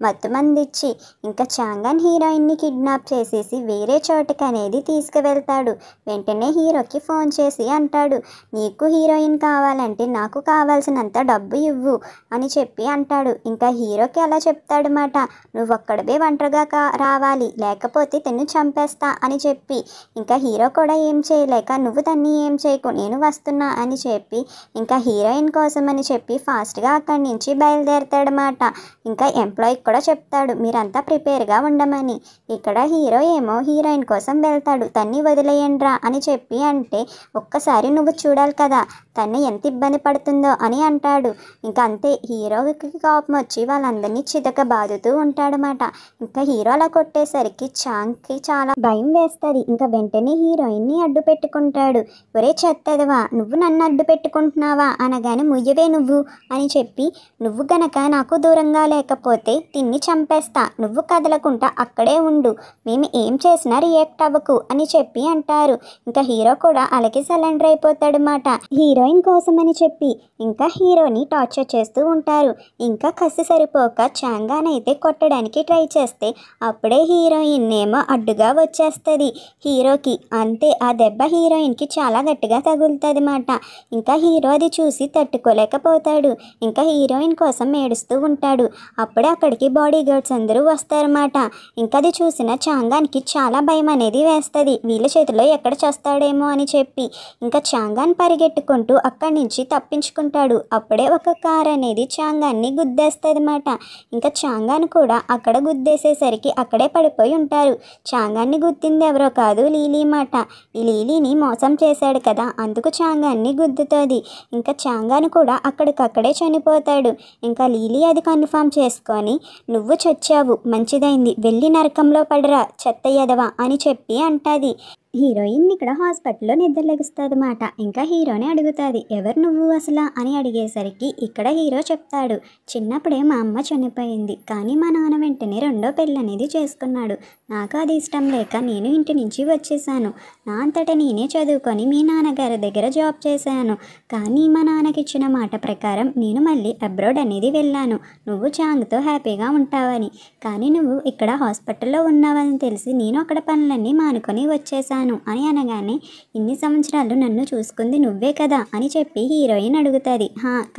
మత్తుమందిచ్చి. ఇంకా చాంగాన్ హీరోయిన్ని కిడ్నాప్ చేసేసి వేరే చోటుకి అనేది తీసుకువెళ్తాడు. వెంటనే హీరోకి ఫోన్ చేసి అంటాడు, నీకు హీరోయిన్ కావాలంటే నాకు కావాల్సినంత డబ్బు ఇవ్వు అని చెప్పి అంటాడు. ఇంకా హీరోకి అలా చెప్తాడనమాట, నువ్వు ఒక్కడవే ఒంటరిగా రావాలి లేకపోతే తను చంపేస్తా అని చెప్పి. ఇంకా హీరో కూడా ఏం చేయలేక, నువ్వు తన్ని ఏం చేయకు నేను వస్తున్నా అని చెప్పి ఇంకా హీరోయిన్ కోసం అని చెప్పి ఫాస్ట్గా అక్కడి నుంచి బయలుదేరుతాడనమాట. ఇంకా ఎంప్లాయీకి కూడా చెప్తాడు, మీరంతా ప్రిపేర్గా ఉండమని. ఇక్కడ హీరో ఏమో హీరోయిన్ కోసం వెళ్తాడు, తన్ని వదిలేయండిరా అని చెప్పి అంటే, ఒక్కసారి నువ్వు చూడాలి కదా తను ఎంత ఇబ్బంది పడుతుందో అని అంటాడు. ఇంకా అంతే హీరోకి కోపం వచ్చి వాళ్ళందరినీ చితక బాదుతూ ఉంటాడనమాట. ఇంకా హీరో అలా కొట్టేసరికి చాంగ్కి చాలా భయం వేస్తుంది. ఇంకా వెంటనే హీరోయిన్ని అడ్డు పెట్టుకుంటాడు. ఒరే చెత్తదవా, నువ్వు నన్ను అడ్డు పెట్టుకుంటున్నావా అనగానే, ముయ్యవే నువ్వు అని చెప్పి, నువ్వు గనక నాకు దూరంగా లేకపోతే తిన్ని చంపేస్తా, నువ్వు కదలకుండా అక్కడే ఉండు, మేము ఏం చేసినా రియాక్ట్ అవ్వకు అని చెప్పి అంటారు. ఇంకా హీరో కూడా అలాగే సరెండర్ అయిపోతాడనమాట హీరోయిన్ కోసం అని చెప్పి. ఇంకా హీరోని టార్చర్ చేస్తూ ఉంటారు. ఇంకా కసి సరిపోక చాంగానైతే కొట్టడానికి ట్రై చేస్తే అప్పుడే హీరోయిన్ ఏమో అడ్డుగా వచ్చేస్తుంది హీరోకి. అంతే ఆ దెబ్బ హీరోయిన్కి చాలా గట్టిగా తగులుతుంది మాట. ఇంకా హీరో అది చూసి తట్టుకోలేకపోతాడు. ఇంకా హీరోయిన్ కోసం ఏడుస్తూ ఉంటాడు. అప్పుడే అక్కడికి బాడీ గార్డ్స్ అందరూ వస్తారన్నమాట. ఇంకా అది చూసిన చాంగాన్కి చాలా భయం అనేది వేస్తుంది, వీళ్ళ చేతిలో ఎక్కడ చేస్తాడేమో అని చెప్పి. ఇంకా చాంగాన్ పరిగెట్టుకుంటూ అక్కడి నుంచి తప్పించుకుంటాడు. అప్పుడే ఒక కార్ అనేది చాంగాన్ని గుద్దేస్తుంది అన్నమాట. ఇంకా చాంగాన్ కూడా అక్కడ గుద్దేసేసరికి అక్కడే పడిపోయి ఉంటారు. చాంగాన్ని గుద్దింది ఎవరో కాదు లీలీ మాట. ఈ లీలీని మోసం చేశాడు కదా, అందుకు చాంగాన్ని గుద్దుతుంది. ఇంకా చాంగాన్ కూడా అక్కడికక్కడే చనిపోతాడు. ఇంకా లీలీ అది కన్ఫర్మ్ చేసుకొని, నువ్వు చచ్చావు మంచిదైంది, వెళ్ళి నరకంలో పడరా చెత్త ఎదవా అని చెప్పి అంటుంది. హీరోయిన్ ఇక్కడ హాస్పిటల్లో నిద్రలేగుస్తుంది అన్నమాట. ఇంకా హీరోని అడుగుతుంది, ఎవరు నువ్వు అసలు అని అడిగేసరికి ఇక్కడ హీరో చెప్తాడు, చిన్నప్పుడే మా అమ్మ చనిపోయింది, కానీ మా నాన్న వెంటనే రెండో పెళ్ళి అనేది చేసుకున్నాడు. నాకు అది ఇష్టం లేక నేను ఇంటి నుంచి వచ్చేసాను. నా అంతటా నేనే చదువుకొని మీ నాన్నగారి దగ్గర జాబ్ చేశాను. కానీ మా నాన్నకి ఇచ్చిన మాట ప్రకారం నేను మళ్ళీ అబ్రాడ్ అనేది వెళ్ళాను, నువ్వు చాంగ్తో హ్యాపీగా ఉంటావని. కానీ నువ్వు ఇక్కడ హాస్పిటల్లో ఉన్నావని తెలిసి నేను అక్కడ పనులన్నీ మానుకొని వచ్చేసాను అని అనగానే, ఇన్ని సంవత్సరాలు నన్ను చూసుకుంది నువ్వే కదా అని చెప్పి హీరోయిన్ అడుగుతుంది.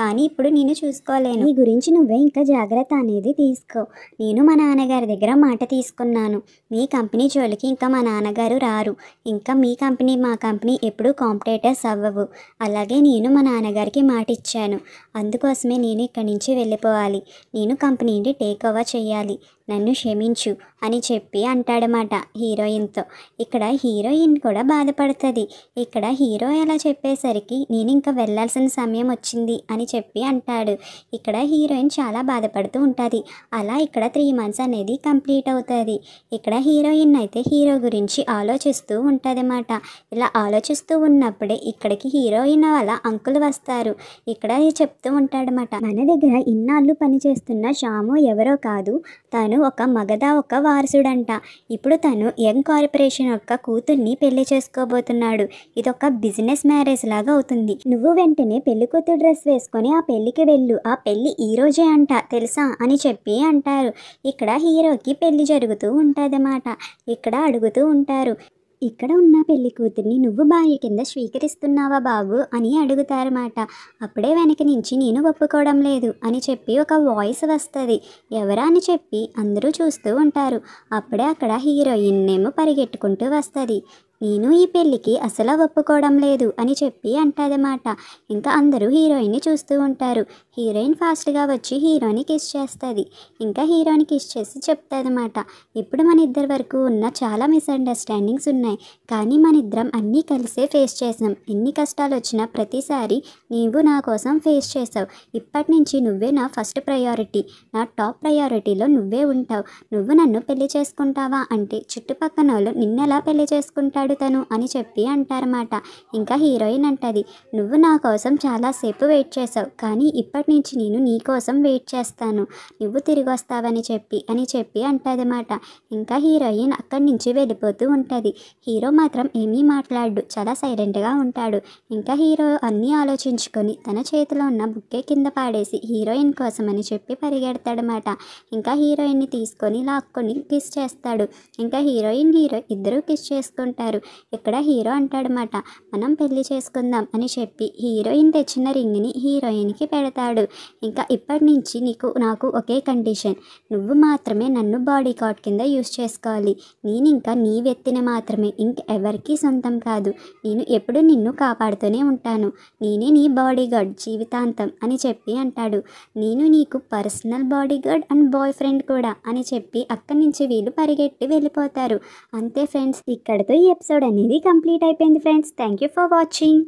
కానీ ఇప్పుడు నేను చూసుకోలేను, నీ గురించి నువ్వే ఇంకా జాగ్రత్త అనేది తీసుకో. నేను మా నాన్నగారి దగ్గర మాట తీసుకున్నాను, మీ కంపెనీ జోలికి ఇంకా మా నాన్నగారు రారు. ఇంకా మీ కంపెనీ మా కంపెనీ ఎప్పుడూ కాంపిటేటర్స్ అవ్వవు. అలాగే నేను మా నాన్నగారికి మాట ఇచ్చాను, అందుకోసమే నేను ఇక్కడి నుంచి వెళ్ళిపోవాలి, నేను కంపెనీని టేక్ ఓవర్ చేయాలి, నన్ను క్షమించు అని చెప్పి అంటాడనమాట హీరోయిన్తో. ఇక్కడ హీరోయిన్ కూడా బాధపడుతుంది. ఇక్కడ హీరో ఎలా చెప్పేసరికి నేను ఇంకా వెళ్ళాల్సిన సమయం వచ్చింది అని చెప్పి అంటాడు. ఇక్కడ హీరోయిన్ చాలా బాధపడుతూ ఉంటుంది. అలా ఇక్కడ 3 months అనేది కంప్లీట్ అవుతుంది. ఇక్కడ హీరోయిన్ అయితే హీరో గురించి ఆలోచిస్తూ ఉంటుంది అన్నమాట. ఇలా ఆలోచిస్తూ ఉన్నప్పుడే ఇక్కడికి హీరోయిన్ వాళ్ళ అంకుల్ వస్తారు. ఇక్కడ చెప్తూ ఉంటాడనమాట, మన దగ్గర ఇన్నాళ్ళు పనిచేస్తున్న శ్యాము ఎవరో కాదు, తను ఒక మగధ ఒక వారసుడంట. ఇప్పుడు తను యంగ్ కార్పొరేషన్ యొక్క కూతుర్ని పెళ్లి చేసుకోబోతున్నాడు. ఇదొక బిజినెస్ మ్యారేజ్ లాగా అవుతుంది. నువ్వు వెంటనే పెళ్లి కూతురు డ్రెస్ వేసుకొని ఆ పెళ్లికి వెళ్ళు, ఆ పెళ్లి ఈ రోజే అంట తెలుసా అని చెప్పి అంటారు. ఇక్కడ హీరోకి పెళ్లి జరుగుతూ ఉంటుందన్నమాట. ఇక్కడ అడుగుతూ ఉంటారు, ఇక్కడ ఉన్న పెళ్లి కూతుర్ని నువ్వు భార్య కింద స్వీకరిస్తున్నావా బాబు అని అడుగుతారన్నమాట. అప్పుడే వెనక నుంచి నేను ఒప్పుకోవడం లేదు అని చెప్పి ఒక వాయిస్ వస్తుంది. ఎవరా అని చెప్పి అందరూ చూస్తూ ఉంటారు. అప్పుడే అక్కడ హీరోయిన్ ఏమో పరిగెట్టుకుంటూ వస్తుంది. నేను ఈ పెళ్ళికి అసలు ఒప్పుకోవడం లేదు అని చెప్పి అంటదన్నమాట. ఇంకా అందరూ హీరోయిన్ని చూస్తూ ఉంటారు. హీరోయిన్ ఫాస్ట్గా వచ్చి హీరోని కిస్ చేస్తుంది. ఇంకా హీరోని కిస్ చేసి చెప్తుందన్నమాట, ఇప్పుడు మన ఇద్దరి వరకు ఉన్న చాలా మిస్అండర్స్టాండింగ్స్ ఉన్నాయి, కానీ మన ఇద్దరం అన్నీ కలిసే ఫేస్ చేసాం. ఎన్ని కష్టాలు వచ్చినా ప్రతిసారి నీవు నా కోసం ఫేస్ చేసావు. ఇప్పటి నుంచి నువ్వే నా ఫస్ట్ ప్రయారిటీ, నా టాప్ ప్రయారిటీలో నువ్వే ఉంటావు. నువ్వు నన్ను పెళ్లి చేసుకుంటావా అంటే చుట్టుపక్కన వాళ్ళు నిన్నెలా పెళ్లి చేసుకుంటాడు తను అని చెప్పి అంటారన్నమాట. ఇంకా హీరోయిన్ అంటది, నువ్వు నా కోసం చాలాసేపు వెయిట్ చేసావు, కానీ ఇప్పటి నుంచి నేను నీ కోసం వెయిట్ చేస్తాను, నువ్వు తిరిగి వస్తావని చెప్పి అంటదన్నమాట. ఇంకా హీరోయిన్ అక్కడి నుంచి వెళ్ళిపోతూ ఉంటుంది. హీరో మాత్రం ఏమీ మాట్లాడు, చాలా సైలెంట్గా ఉంటాడు. ఇంకా హీరో అన్నీ ఆలోచించుకొని తన చేతిలో ఉన్న బుక్కే కింద పాడేసి హీరోయిన్ కోసం అని చెప్పి పరిగెడతాడనమాట. ఇంకా హీరోయిన్ని తీసుకొని లాక్కొని కిస్ చేస్తాడు. ఇంకా హీరో ఇద్దరు కిస్ చేసుకుంటారు. ఇక్కడ హీరో అంటాడనమాట, మనం పెళ్లి చేసుకుందాం అని చెప్పి హీరోయిన్ తెచ్చిన రింగ్ని హీరోయిన్కి పెడతాడు. ఇంకా ఇప్పటి నుంచి నాకు ఒకే కండిషన్, నువ్వు మాత్రమే నన్ను బాడీ గార్డ్ కింద యూజ్ చేసుకోవాలి. నేను ఇంకా నీ వ్యక్తిని మాత్రమే, ఇంకెవరికి సొంతం కాదు. నేను ఎప్పుడు నిన్ను కాపాడుతూనే ఉంటాను. నేనే నీ బాడీ గార్డ్ జీవితాంతం అని చెప్పి అంటాడు. నేను నీకు personal body guard and boy friend కూడా అని చెప్పి అక్కడి నుంచి వీళ్ళు పరిగెట్టి వెళ్ళిపోతారు. అంతే ఫ్రెండ్స్, ఇక్కడితో ఈ ఎపిసోడ్ అనేది కంప్లీట్ అయిపోయింది friends. Thank you for watching.